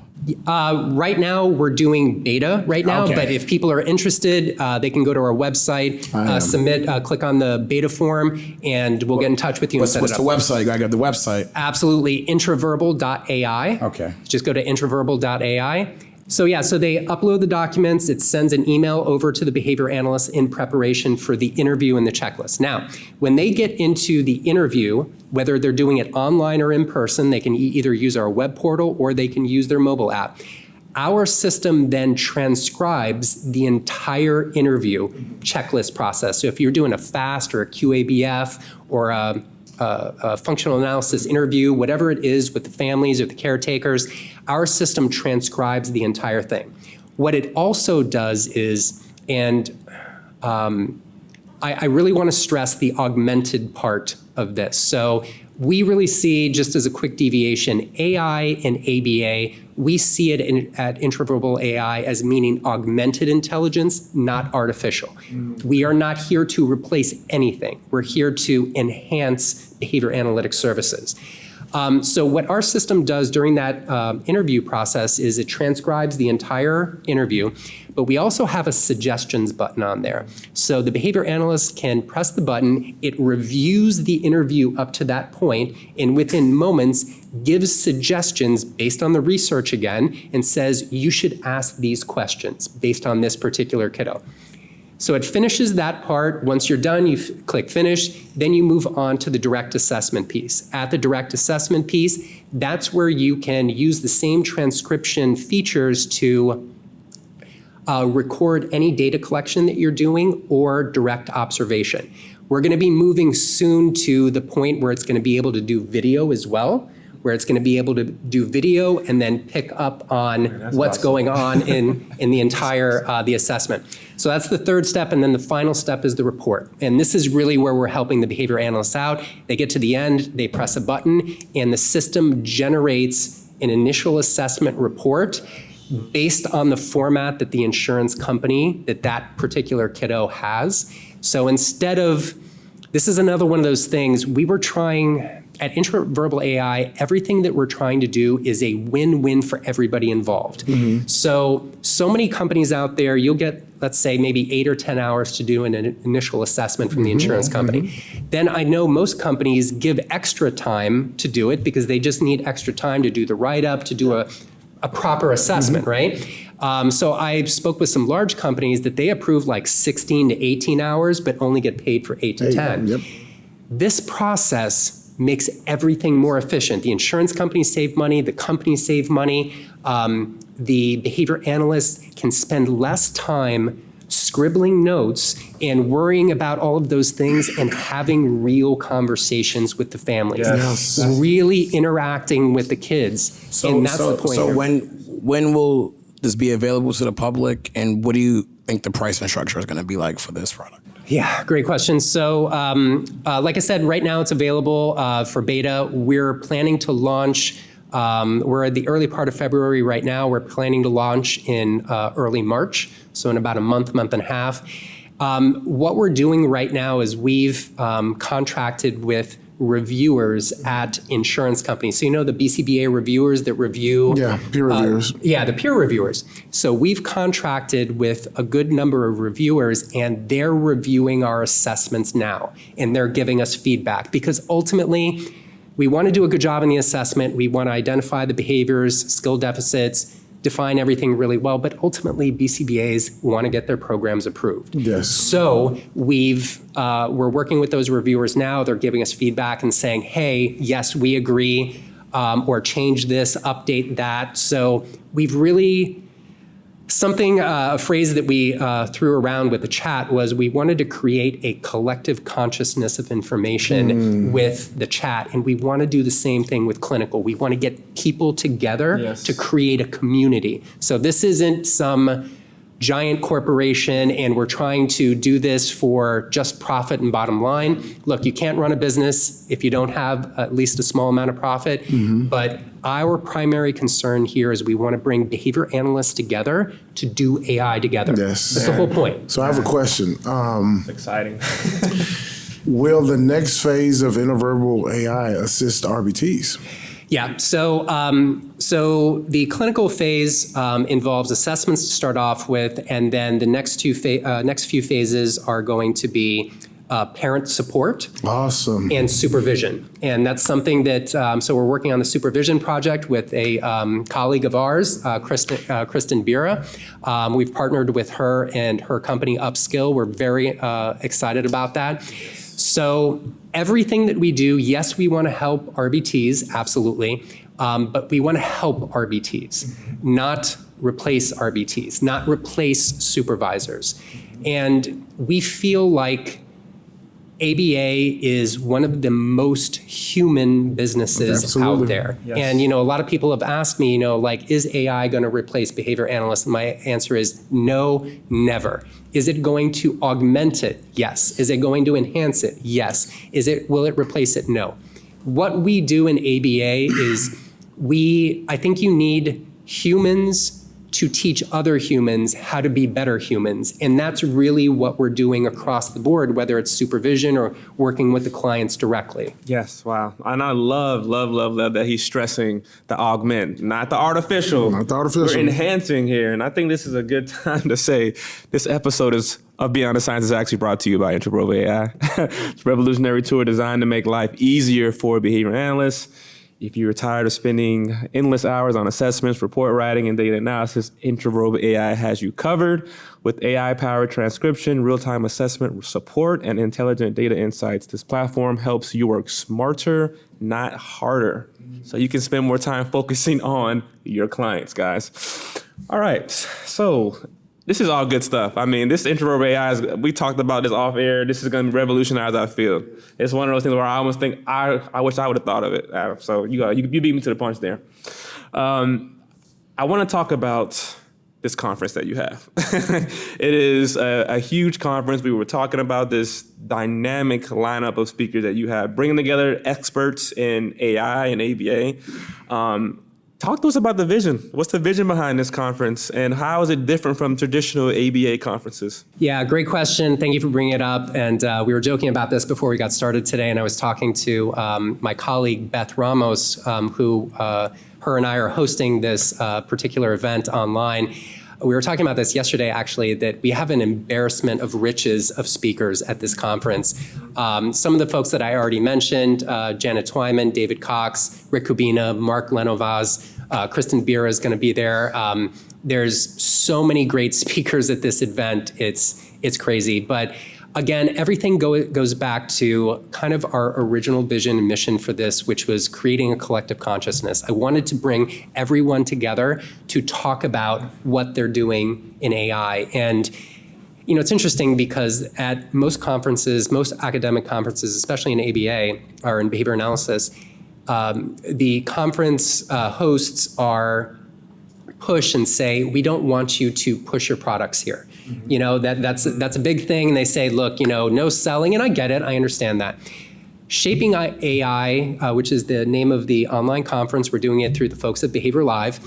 Right now, we're doing beta right now, Okay. but if people are interested, they can go to our website, submit, click on the beta form, and we'll get in touch with you and set it up. What's the website? You gotta get the website. Absolutely, Intraverbal.ai. Okay. Just go to Intraverbal.ai. So yeah, so they upload the documents, it sends an email over to the behavior analyst in preparation for the interview and the checklist. Now, when they get into the interview, whether they're doing it online or in person, they can either use our web portal or they can use their mobile app. Our system then transcribes the entire interview checklist process. So if you're doing a FAST or a QABF or a functional analysis interview, whatever it is with the families or the caretakers, our system transcribes the entire thing. What it also does is, and I really want to stress the augmented part of this. So we really see, just as a quick deviation, AI and ABA, we see it at Intraverbal AI as meaning augmented intelligence, not artificial. We are not here to replace anything. We're here to enhance behavior analytics services. So what our system does during that interview process is it transcribes the entire interview, but we also have a suggestions button on there. So the behavior analyst can press the button, it reviews the interview up to that point, and within moments gives suggestions based on the research again, and says you should ask these questions based on this particular kiddo. So it finishes that part. Once you're done, you click finish, then you move on to the direct assessment piece. At the direct assessment piece, that's where you can use the same transcription features to record any data collection that you're doing or direct observation. We're gonna be moving soon to the point where it's gonna be able to do video as well, where it's going to be able to do video and then pick up on what's going on in the entire the assessment. So that's the third step, and then the final step is the report. And this is really where we're helping the behavior analysts out. They get to the end, they press a button, and the system generates an initial assessment report based on the format that the insurance company that particular kiddo has. So instead of, this is another one of those things, we were trying, at Intraverbal AI, everything that we're trying to do is a win-win for everybody involved. So many companies out there, you'll get, let's say, maybe 8 or 10 hours to do an initial assessment from the insurance company. Then I know most companies give extra time to do it because they just need extra time to do the write-up, to do a proper assessment, right? So I spoke with some large companies that they approve like 16 to 18 hours, but only get paid for 8 to 10. Yep. This process makes everything more efficient. The insurance companies save money, the companies save money. The behavior analysts can spend less time scribbling notes and worrying about all of those things and having real conversations with the families. Yes. Really interacting with the kids. And that's the point. So here. when will this be available to the public, and what do you think the pricing structure is going to be like for this product? Yeah, great question. So like I said, right now it's available for beta. We're planning to launch, we're at the early part of February right now. We're planning to launch in early March, so in about a month and a half. What we're doing right now is we've contracted with reviewers at insurance companies. So you know the BCBA reviewers that review? Yeah, peer reviewers. Yeah, the peer reviewers. So we've contracted with a good number of reviewers, and they're reviewing our assessments now, and they're giving us feedback, because ultimately we want to do a good job in the assessment. We want to identify the behaviors, skill deficits, define everything really well, but ultimately BCBAs want to get their programs approved. Yes. So we're working with those reviewers now. They're giving us feedback and saying, hey, yes, we agree, or change this, update that. So we've really, a phrase that we threw around with the chat was we wanted to create a collective consciousness of information with the chat, and we want to do the same thing with clinical. We want to get people together to create a community. So this isn't some giant corporation and we're trying to do this for just profit and bottom line. Look, you can't run a business if you don't have at least a small amount of profit, but our primary concern here is we want to bring behavior analysts together to do AI together. Yes. That's the whole point. So I have a question. Exciting. Will the next phase of Intraverbal AI assist RBTs? Yeah, so the clinical phase involves assessments to start off with, and then the next few phases are going to be parent support. Awesome. And supervision. And that's something that, so we're working on the supervision project with a colleague of ours, Kristen Bira. We've partnered with her and her company Upskill. We're very excited about that. So everything that we do, yes, we want to help RBTs, absolutely, but we want to help RBTs, not replace RBTs, not replace supervisors. And we feel like ABA is one of the most human businesses Absolutely. out there. Yes. And, a lot of people have asked me, like, is AI going to replace behavior analysts? And my answer is no, never. Is it going to augment it? Yes. Is it going to enhance it? Yes. Will it replace it? No. What we do in ABA is I think you need humans to teach other humans how to be better humans. And that's really what we're doing across the board, whether it's supervision or working with the clients directly. Yes, wow. And I love that he's stressing the augment, not the artificial. Not the artificial. We're enhancing here. And I think this is a good time to say this episode of Beyond the Science is actually brought to you by Intraverbal AI. It's a revolutionary tool designed to make life easier for behavior analysts. If you're tired of spending endless hours on assessments, report writing, and data analysis, Intraverbal AI has you covered. With AI-powered transcription, real-time assessment support, and intelligent data insights, this platform helps you work smarter, not harder. So you can spend more time focusing on your clients, guys. All right, so this is all good stuff. I mean, this Intraverbal AI, we talked about this off air. This is going to revolutionize our field. It's one of those things where I almost think I wish I would have thought of it, Adam. So you beat me to the punch there. I want to talk about this conference that you have. It is a huge conference. We were talking about this dynamic lineup of speakers that you have, bringing together experts in AI and ABA. Talk to us about the vision. What's the vision behind this conference, and how is it different from traditional ABA conferences? Yeah, great question. Thank you for bringing it up. And we were joking about this before we got started today, and I was talking to my colleague, Beth Ramos, who her and I are hosting this particular event online. We were talking about this yesterday, actually, that we have an embarrassment of riches of speakers at this conference. Some of the folks that I already mentioned, Janet Twyman, David Cox, Rick Kubina, Mark Lenovaz, Kristen Bira is going to be there. There's so many great speakers at this event. It's crazy. But again, everything goes back to kind of our original vision and mission for this, which was creating a collective consciousness. I wanted to bring everyone together to talk about what they're doing in AI. And it's interesting because at most conferences, most academic conferences, especially in ABA or in behavior analysis, the conference hosts are push and say, we don't want you to push your products here. That's a big thing. And they say, look, no selling. And I get it. I understand that. Shaping AI, which is the name of the online conference, we're doing it through the folks at Behavior Live.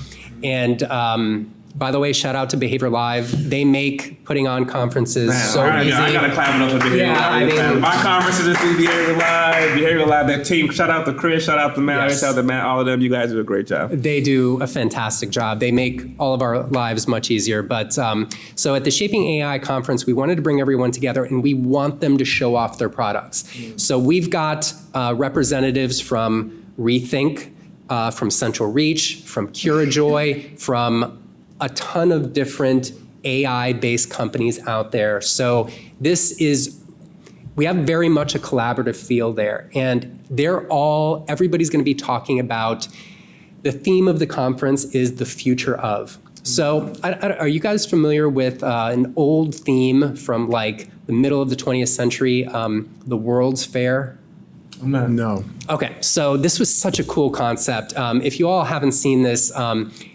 And by the way, shout out to Behavior Live. They make putting on conferences so easy. I got to clap it up for Behavior Live. My conferences is through Behavior Live, that team. Shout out to Chris, shout out to Matt, shout out to Matt, all of them. You guys do a great job. They do a fantastic job. They make all of our lives much easier. But so at the Shaping AI conference, we wanted to bring everyone together, and we want them to show off their products. So we've got representatives from Rethink, from Central Reach, from CuraJoy, from a ton of different AI-based companies out there. So we have very much a collaborative feel there. And everybody's going to be talking about the theme of the conference is the future of. So are you guys familiar with an old theme from like the middle of the 20th century, the World's Fair? No. Okay, so this was such a cool concept. If you all haven't seen this,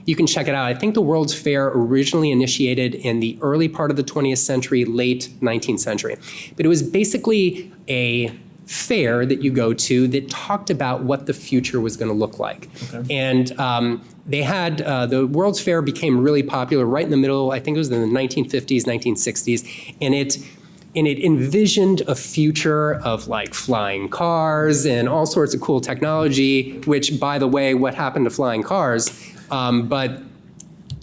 you can check it out. I think the World's Fair originally initiated in the early part of the 20th century, late 19th century. But it was basically a fair that you go to that talked about what the future was going to look like. Okay. And they had, the World's Fair became really popular right in the middle, I think it was in the 1950s, 1960s, and it envisioned a future of like flying cars and all sorts of cool technology, which, by the way, what happened to flying cars? But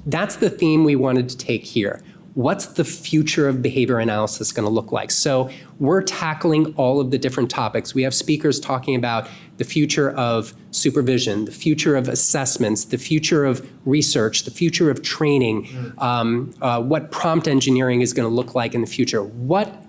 that's the theme we wanted to take here. What's the future of behavior analysis going to look like? So we're tackling all of the different topics. We have speakers talking about the future of supervision, the future of assessments, the future of research, the future of training, what prompt engineering is going to look like in the future. What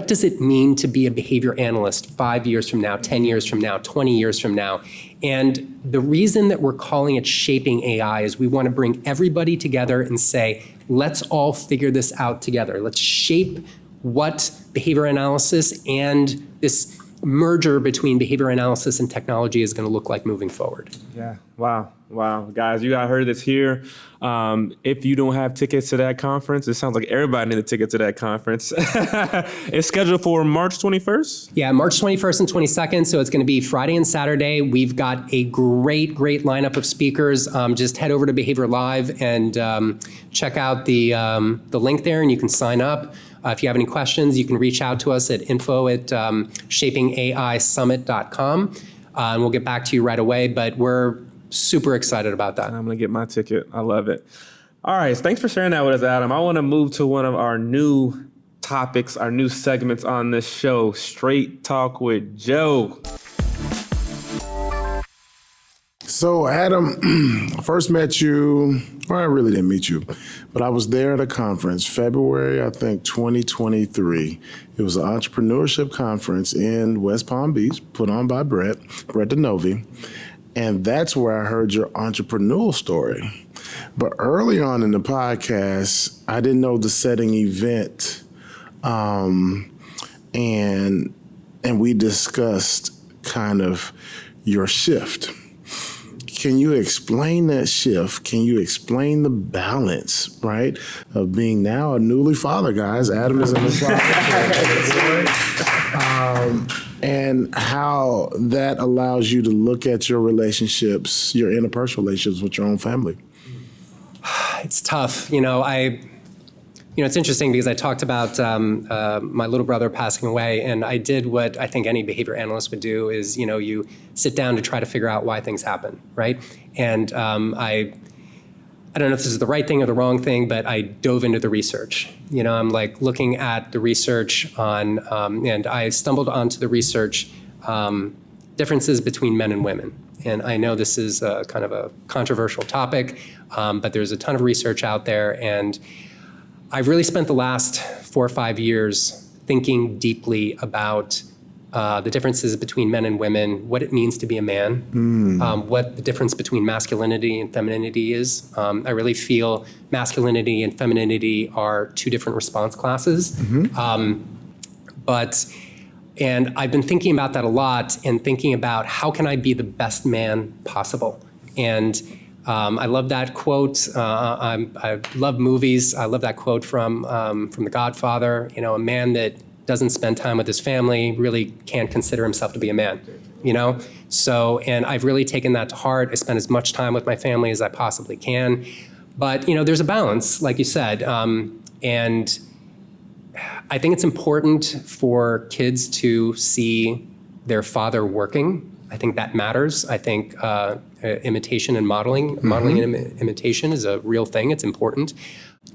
does it mean to be a behavior analyst 5 years from now, 10 years from now, 20 years from now? And the reason that we're calling it Shaping AI is we want to bring everybody together and say, let's all figure this out together. Let's shape what behavior analysis and this merger between behavior analysis and technology is going to look like moving forward. Yeah. Wow. Guys, you guys heard this here. If you don't have tickets to that conference, it sounds like everybody needs a ticket to that conference. It's scheduled for March 21st? Yeah, March 21st and 22nd. So it's going to be Friday and Saturday. We've got a great lineup of speakers. Just head over to Behavior Live and check out the link there, and you can sign up. If you have any questions, you can reach out to us at info@shapingaisummit.com, and we'll get back to you right away. But we're super excited about that. I'm going to get my ticket. I love it. All right. Thanks for sharing that with us, Adam. I want to move to one of our new topics, our new segments on this show, Straight Talk with Joe. So, Adam, first met you, well, I really didn't meet you, but I was there at a conference, February, I think, 2023. It was an entrepreneurship conference in West Palm Beach, put on by Brett DeNovi. And that's where I heard your entrepreneurial story. But early on in the podcast, I didn't know the setting event. And we discussed kind of your shift. Can you explain that shift? Can you explain the balance, right, of being now a newly father, guys? Adam is a new father. And how that allows you to look at your relationships, your interpersonal relationships with your own family. It's tough. It's interesting because I talked about my little brother passing away, and I did what I think any behavior analyst would do is, you sit down to try to figure out why things happen, right? And I don't know if this is the right thing or the wrong thing, but I dove into the research. I'm like looking at the research on, and I stumbled onto the research differences between men and women. And I know this is kind of a controversial topic, but there's a ton of research out there. And I've really spent the last 4 or 5 years thinking deeply about the differences between men and women, what it means to be a man, what the difference between masculinity and femininity is. I really feel masculinity and femininity are two different response classes. And I've been thinking about that a lot and thinking about how can I be the best man possible. And I love that quote. I love movies. I love that quote from The Godfather. A man that doesn't spend time with his family really can't consider himself to be a man. So, and I've really taken that to heart. I spend as much time with my family as I possibly can. But, there's a balance, like you said. And I think it's important for kids to see their father working. I think that matters. I think imitation and modeling and imitation is a real thing. It's important.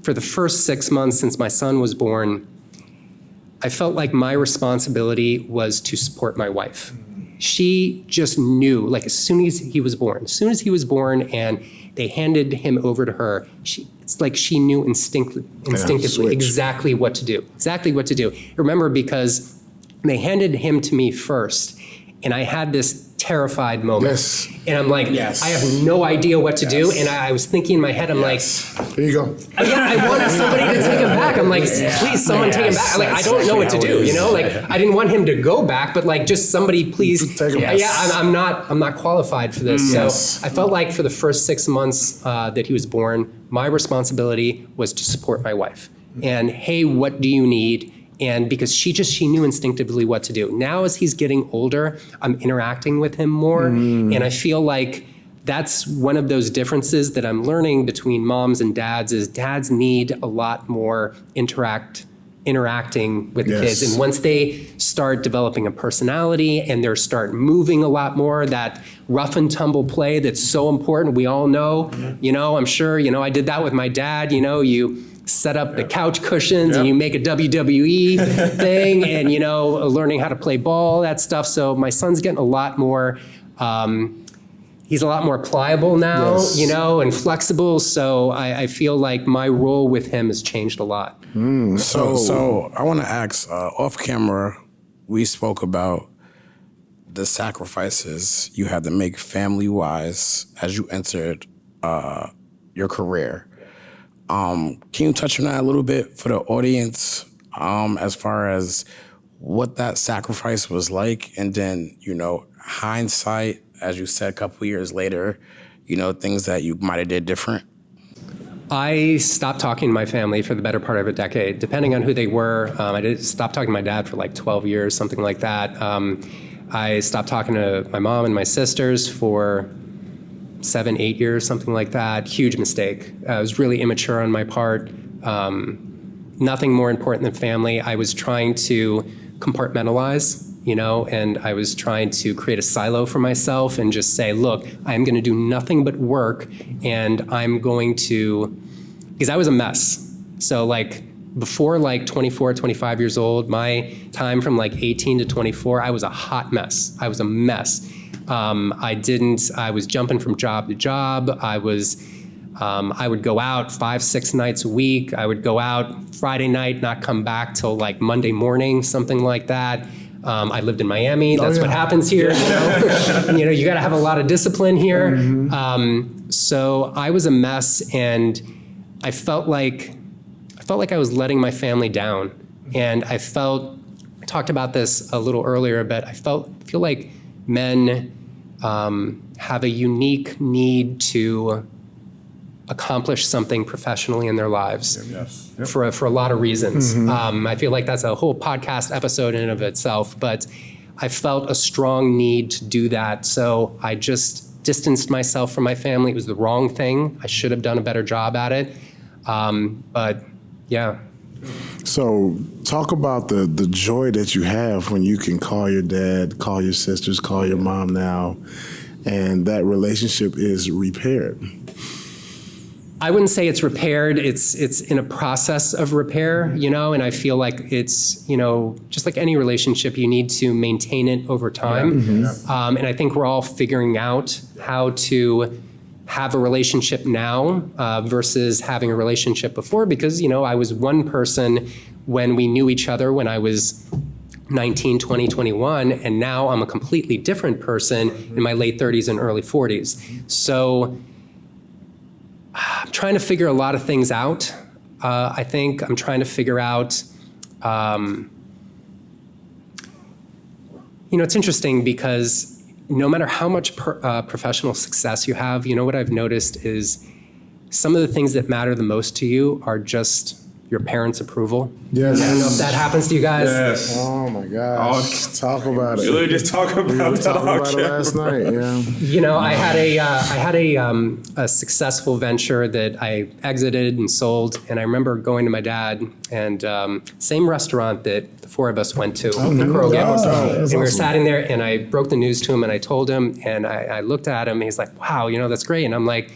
For the first 6 months since my son was born, I felt like my responsibility was to support my wife. She just knew, like as soon as he was born and they handed him over to her, it's like she knew instinctively exactly what to do. Remember, because they handed him to me first, and I had this terrified moment. Yes. And I'm like, I have no idea what to do. And I was thinking in my head, I'm like, here you go. I wanted somebody to take him back. I'm like, please, someone take him back. Like, I don't know what to do, I didn't want him to go back, but like, just somebody please take him back. I'm not qualified for this. So I felt like for the first 6 months that he was born, my responsibility was to support my wife. And hey, what do you need? And because she knew instinctively what to do. Now as he's getting older, I'm interacting with him more. And I feel like that's one of those differences that I'm learning between moms and dads is dads need a lot more interacting with the kids. And once they start developing a personality and they start moving a lot more, that rough and tumble play that's so important, we all know, I'm sure, I did that with my dad, you set up the couch cushions and you make a WWE thing and, learning how to play ball, that stuff. So my son's getting a lot more, he's a lot more pliable now, and flexible. So I feel like my role with him has changed a lot. So I want to ask, off camera, we spoke about the sacrifices you had to make family-wise as you entered your career. Can you touch on that a little bit for the audience? as far as what that sacrifice was like, and then, hindsight, as you said, a couple of years later, things that you might have did different? I stopped talking to my family for the better part of a decade, depending on who they were. I did stop talking to my dad for like 12 years, something like that. I stopped talking to my mom and my sisters for 7, 8 years, something like that. Huge mistake. It was really immature on my part. Nothing more important than family. I was trying to compartmentalize, and I was trying to create a silo for myself and just say, look, I'm going to do nothing but work, and I'm going to, because I was a mess. So like before like 24, 25 years old, my time from like 18 to 24, I was a hot mess. I was a mess. I was jumping from job to job. I would go out 5, 6 nights a week. I would go out Friday night, not come back till like Monday morning, something like that. I lived in Miami. That's what happens here. You got to have a lot of discipline here. So I was a mess, and I felt like I was letting my family down. And I talked about this a little earlier, but I feel like men have a unique need to accomplish something professionally in their lives for a lot of reasons. I feel like that's a whole podcast episode in and of itself, but I felt a strong need to do that. So I just distanced myself from my family. It was the wrong thing. I should have done a better job at it. But yeah. So talk about the joy that you have when you can call your dad, call your sisters, call your mom now, and that relationship is repaired. I wouldn't say it's repaired. It's in a process of repair, and I feel like it's, just like any relationship, you need to maintain it over time. And I think we're all figuring out how to have a relationship now versus having a relationship before, because, I was one person when we knew each other when I was 19, 20, 21, and now I'm a completely different person in my late 30s and early 40s. So I'm trying to figure a lot of things out. I think I'm trying to figure out, it's interesting because no matter how much professional success you have, what I've noticed is some of the things that matter the most to you are just your parents' approval. Yes. I don't know if that happens to you guys. Yes. Oh my gosh. Talk about it. We were just talking about We were that talking on about it camera. last night, yeah. I had a successful venture that I exited and sold, and I remember going to my dad and same restaurant that the four of us went to, the Krogan. And we were sitting there, and I broke the news to him, and I told him, and I looked at him, and he's like, "Wow, that's great." And I'm like,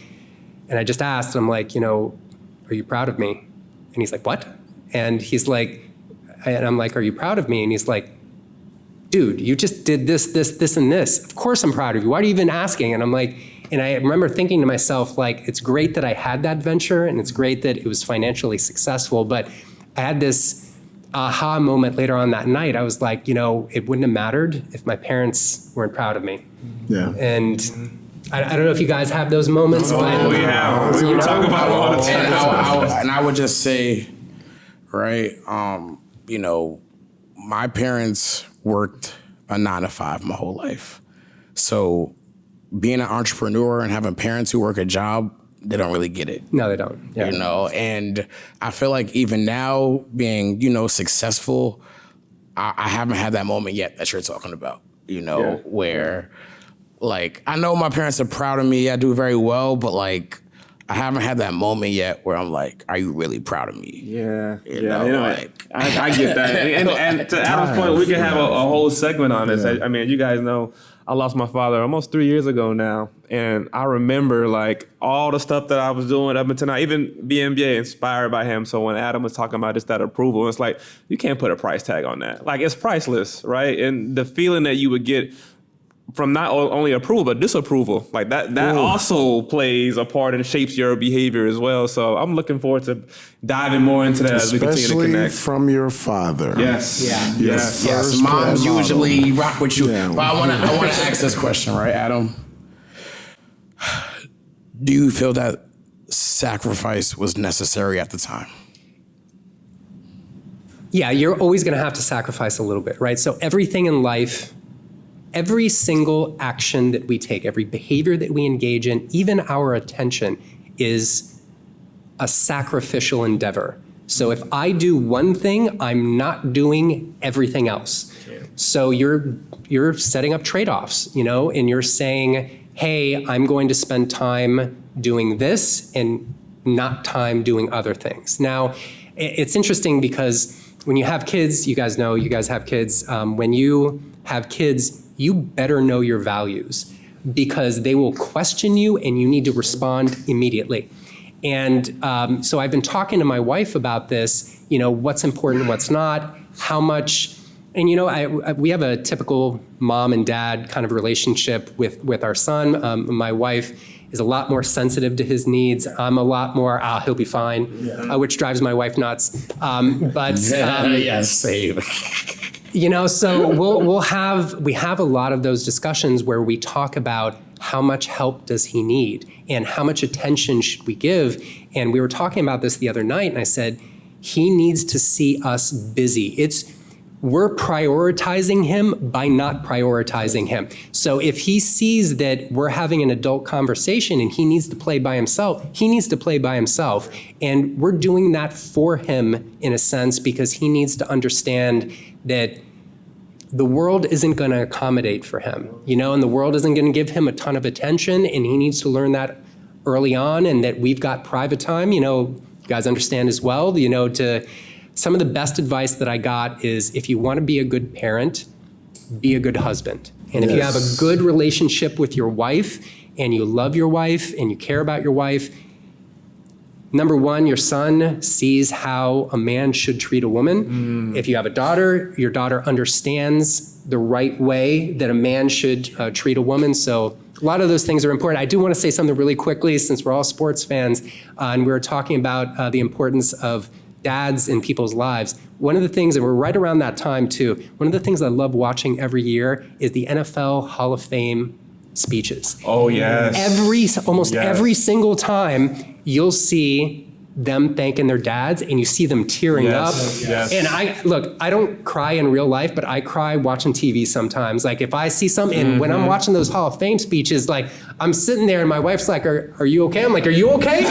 and I just asked, I'm like, are you proud of me? And he's like, "What?" And he's like, and I'm like, "Are you proud of me?" And he's like, "Dude, you just did this, this, and this. Of course I'm proud of you. Why are you even asking?" And I'm like, and I remember thinking to myself, like, it's great that I had that venture, and it's great that it was financially successful, but I had this aha moment later on that night. I was like, it wouldn't have mattered if my parents weren't proud of me. Yeah. And I don't know if you guys have those moments, but yeah. We talk about it all the time. And I would just say, right, my parents worked a 9 to 5 my whole life. So being an entrepreneur and having parents who work a job, they don't really get it. No, they don't. Yeah. And I feel like even now being, successful, I haven't had that moment yet that you're talking about, where like, I know my parents are proud of me. I do very well, but like, I haven't had that moment yet where I'm like, are you really proud of me? Yeah. Like, I get that. And to Adam's point, we could have a whole segment on this. I mean, you guys know I lost my father almost 3 years ago now. And I remember like all the stuff that I was doing up until now, even BMBA, inspired by him. So when Adam was talking about just that approval, it's like, you can't put a price tag on that. Like, it's priceless, right? And the feeling that you would get from not only approval, but disapproval, like that also plays a part and shapes your behavior as well. So I'm looking forward to diving more into that as we continue to Especially connect. from your father. Yes. Yeah. Yes. Yes, moms model. usually rock with you. Yeah. But I want to ask this question, right, Adam? Do you feel that sacrifice was necessary at the time? Yeah, you're always going to have to sacrifice a little bit, right? So everything in life, every single action that we take, every behavior that we engage in, even our attention is a sacrificial endeavor. So if I do one thing, I'm not doing everything else. So you're setting up trade-offs, and you're saying, hey, I'm going to spend time doing this and not time doing other things. Now, it's interesting because when you have kids, you guys have kids, when you have kids, you better know your values because they will question you and you need to respond immediately. And so I've been talking to my wife about this, what's important, what's not, how much, and we have a typical mom and dad kind of relationship with our son. My wife is a lot more sensitive to his needs. I'm a lot more, he'll be fine, which drives my wife nuts. Yes, same. So we have a lot of those discussions where we talk about how much help does he need and how much attention should we give. And we were talking about this the other night, and I said, he needs to see us busy. We're prioritizing him by not prioritizing him. So if he sees that we're having an adult conversation and he needs to play by himself, he needs to play by himself. And we're doing that for him in a sense because he needs to understand that the world isn't going to accommodate for him, and the world isn't going to give him a ton of attention, and he needs to learn that early on, and that we've got private time, you guys understand as well, some of the best advice that I got is if you want to be a good parent, be a good husband. And if you have a good relationship with your wife and you love your wife and you care about your wife, number one, your son sees how a man should treat a woman. If you have a daughter, your daughter understands the right way that a man should treat a woman. So a lot of those things are important. I do want to say something really quickly since we're all sports fans and we were talking about the importance of dads in people's lives. One of the things, and we're right around that time too, one of the things I love watching every year is the NFL Hall of Fame speeches. Oh, yes. Almost every single time you'll see them thanking their dads and you see them tearing up. Yes. And I don't cry in real life, but I cry watching TV sometimes. Like if I see something, and when I'm watching those Hall of Fame speeches, like I'm sitting there and my wife's like, are you okay? I'm like, are you okay?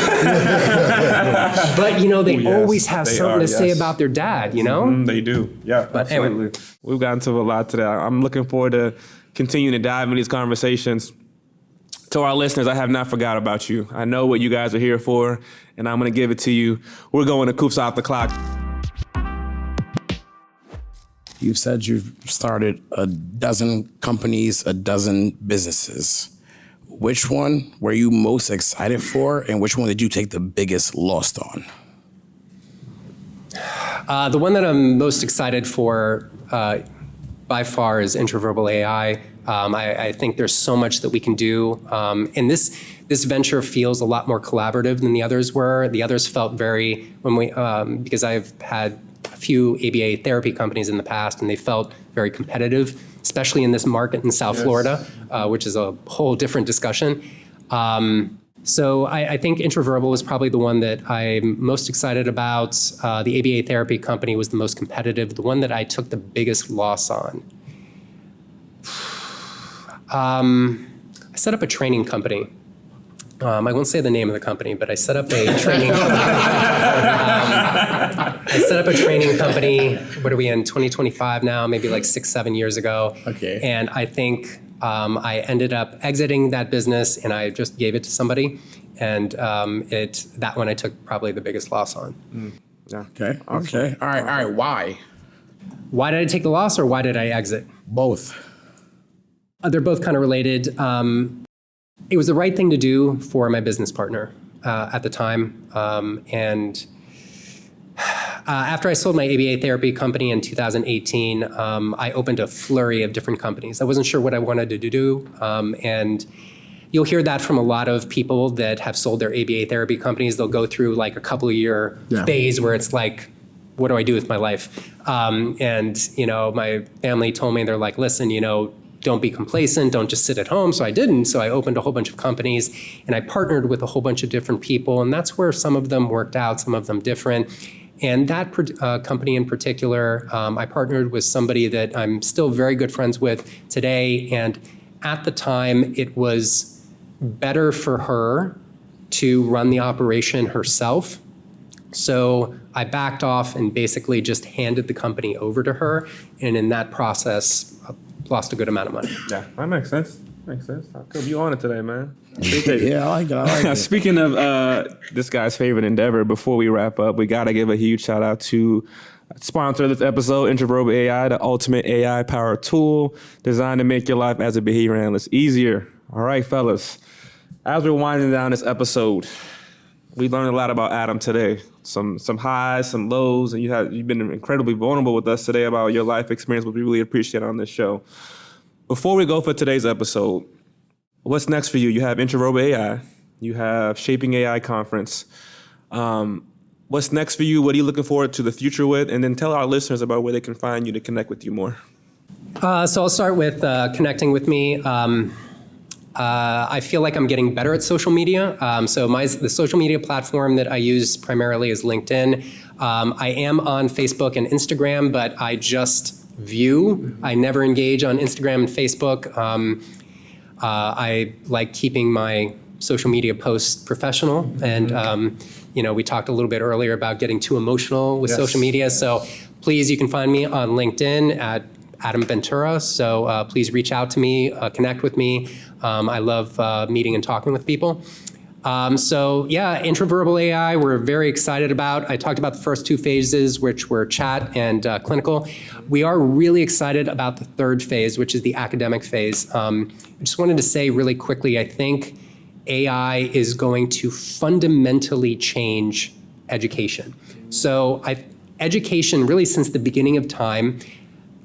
But they always have something to say about their dad, They do. Yeah, but absolutely. Anyway. We've gotten to a lot today. I'm looking forward to continuing to dive into these conversations. To our listeners, I have not forgot about you. I know what you guys are here for, and I'm going to give it to you. We're going to Coops Off the Clock. You've said you've started a dozen companies, a dozen businesses. Which one were you most excited for, and which one did you take the biggest loss on? The one that I'm most excited for by far is Intraverbal AI. I think there's so much that we can do. And this venture feels a lot more collaborative than the others were. The others felt because I've had a few ABA therapy companies in the past, and they felt very competitive, especially in this market in South Florida, which is a whole different discussion. So I think Intraverbal is probably the one that I'm most excited about. The ABA therapy company was the most competitive, the one that I took the biggest loss on. I set up a training company. I won't say the name of the company, but I set up a training company. What are we in, 2025 now, maybe like 6-7 years ago. Okay. And I think I ended up exiting that business and I just gave it to somebody. And that one I took probably the biggest loss on. Yeah. Okay. Okay. All right. Why? Why did I take the loss or why did I exit? Both. They're both kind of related. It was the right thing to do for my business partner at the time. And after I sold my ABA therapy company in 2018, I opened a flurry of different companies. I wasn't sure what I wanted to do. And you'll hear that from a lot of people that have sold their ABA therapy companies. They'll go through like a couple of year phase where it's like, what do I do with my life? And my family told me, they're like, listen, don't be complacent, don't just sit at home. So I didn't. So I opened a whole bunch of companies and I partnered with a whole bunch of different people. And that's where some of them worked out, some of them different. And that company in particular, I partnered with somebody that I'm still very good friends with today. And at the time, it was better for her to run the operation herself. So I backed off and basically just handed the company over to her. And in that process, I lost a good amount of money. Yeah, that makes sense. Makes sense. How come you on it today, man? Appreciate it. Yeah, I like it. Speaking of this guy's favorite endeavor, before we wrap up, we got to give a huge shout out to sponsor of this episode, Intraverbal AI, the ultimate AI-powered tool designed to make your life as a behavior analyst easier. All right, fellas. As we're winding down this episode, we learned a lot about Adam today. Some highs, some lows, and you've been incredibly vulnerable with us today about your life experience, which we really appreciate on this show. Before we go for today's episode, what's next for you? You have Intraverbal AI. You have Shaping AI Conference. What's next for you? What are you looking forward to the future with? And then tell our listeners about where they can find you to connect with you more. So I'll start with connecting with me. I feel like I'm getting better at social media. So the social media platform that I use primarily is LinkedIn. I am on Facebook and Instagram, but I just view. I never engage on Instagram and Facebook. I like keeping my social media posts professional. And, we talked a little bit earlier about getting too emotional with social media. So please, you can find me on LinkedIn at Adam Ventura. So please reach out to me, connect with me. I love meeting and talking with people. Intraverbal AI, we're very excited about. I talked about the first two phases, which were chat and clinical. We are really excited about the third phase, which is the academic phase. I just wanted to say really quickly, I think AI is going to fundamentally change education. So education, really since the beginning of time,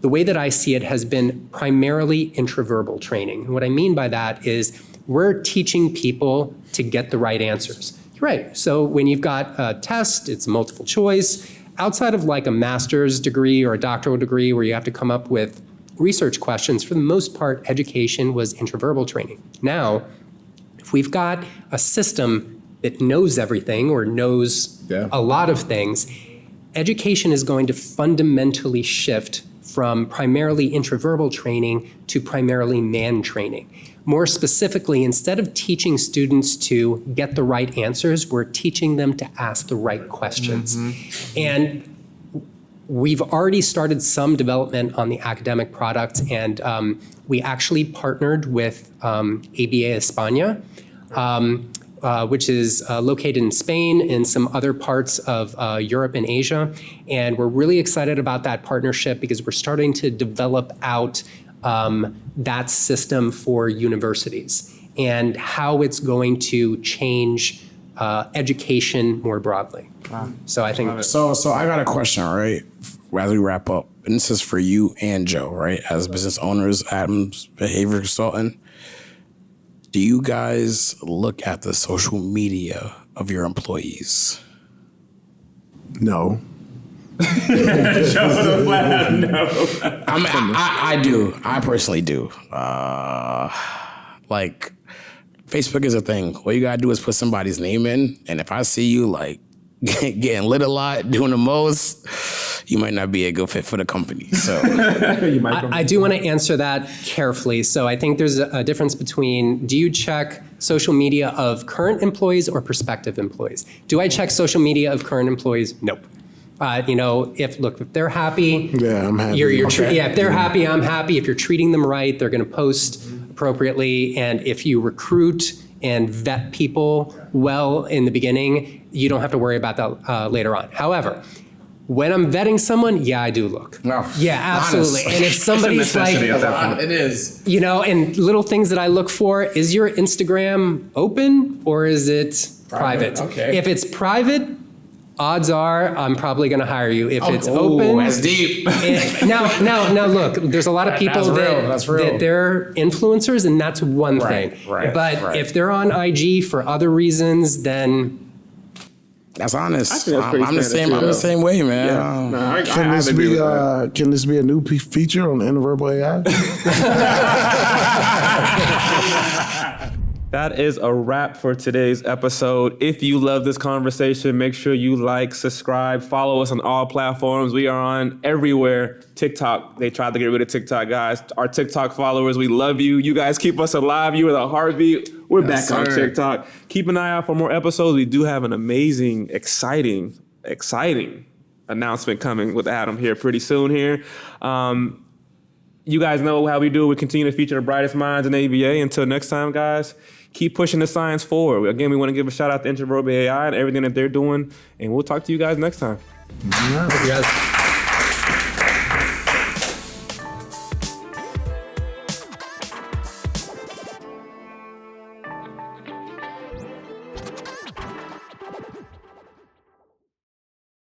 the way that I see it has been primarily intraverbal training. And what I mean by that is we're teaching people to get the right answers. Right, so when you've got a test, it's multiple choice. Outside of like a master's degree or a doctoral degree where you have to come up with research questions, for the most part, education was intraverbal training. Now, if we've got a system that knows everything or knows a lot of things, education is going to fundamentally shift from primarily intraverbal training to primarily man training. More specifically, instead of teaching students to get the right answers, we're teaching them to ask the right questions. And we've already started some development on the academic product, and we actually partnered with ABA España, which is located in Spain and some other parts of Europe and Asia. And we're really excited about that partnership because we're starting to develop out that system for universities and how it's going to change education more broadly. Wow. So I think... So I got a question, right, as we wrap up. And this is for you and Joe, right, as business owners, Adam's behavior consultant. Do you guys look at the social media of your employees? No. I do. I personally do. Like, Facebook is a thing. All you gotta do is put somebody's name in, and if I see you like getting lit a lot, doing the most, you might not be a good fit for the company. So I do want to answer that carefully. So I think there's a difference between, do you check social media of current employees or prospective employees? Do I check social media of current employees? Nope. If they're happy, I'm happy. If they're happy, I'm happy. If you're treating them right, they're going to post appropriately. And if you recruit and vet people well in the beginning, you don't have to worry about that later on. However, when I'm vetting someone, I do look. No, absolutely. honestly. And if somebody's like, it is. And little things that I look for, is your Instagram open or is it private? Okay. If it's private, odds are I'm probably going to hire you. If it's open, that's deep. Now look, there's a lot of people that they're influencers, and that's one thing. But if they're on IG for other reasons, then that's honest. I'm the same way, man. Yeah. No, Can this be a new feature on Intraverbal AI? That is a wrap for today's episode. If you love this conversation, make sure you like, subscribe, follow us on all platforms. We are on everywhere. TikTok, they tried to get rid of TikTok, guys. Our TikTok followers, we love you. You guys keep us alive. You are the heartbeat. We're back on TikTok. Keep an eye out for more episodes. We do have an amazing, exciting announcement coming with Adam here pretty soon here. You guys know how we do. We continue to feature the brightest minds in ABA. Until next time, guys, keep pushing the science forward. Again, we want to give a shout out to Intraverbal AI and everything that they're doing. And we'll talk to you guys next time. Thank you guys.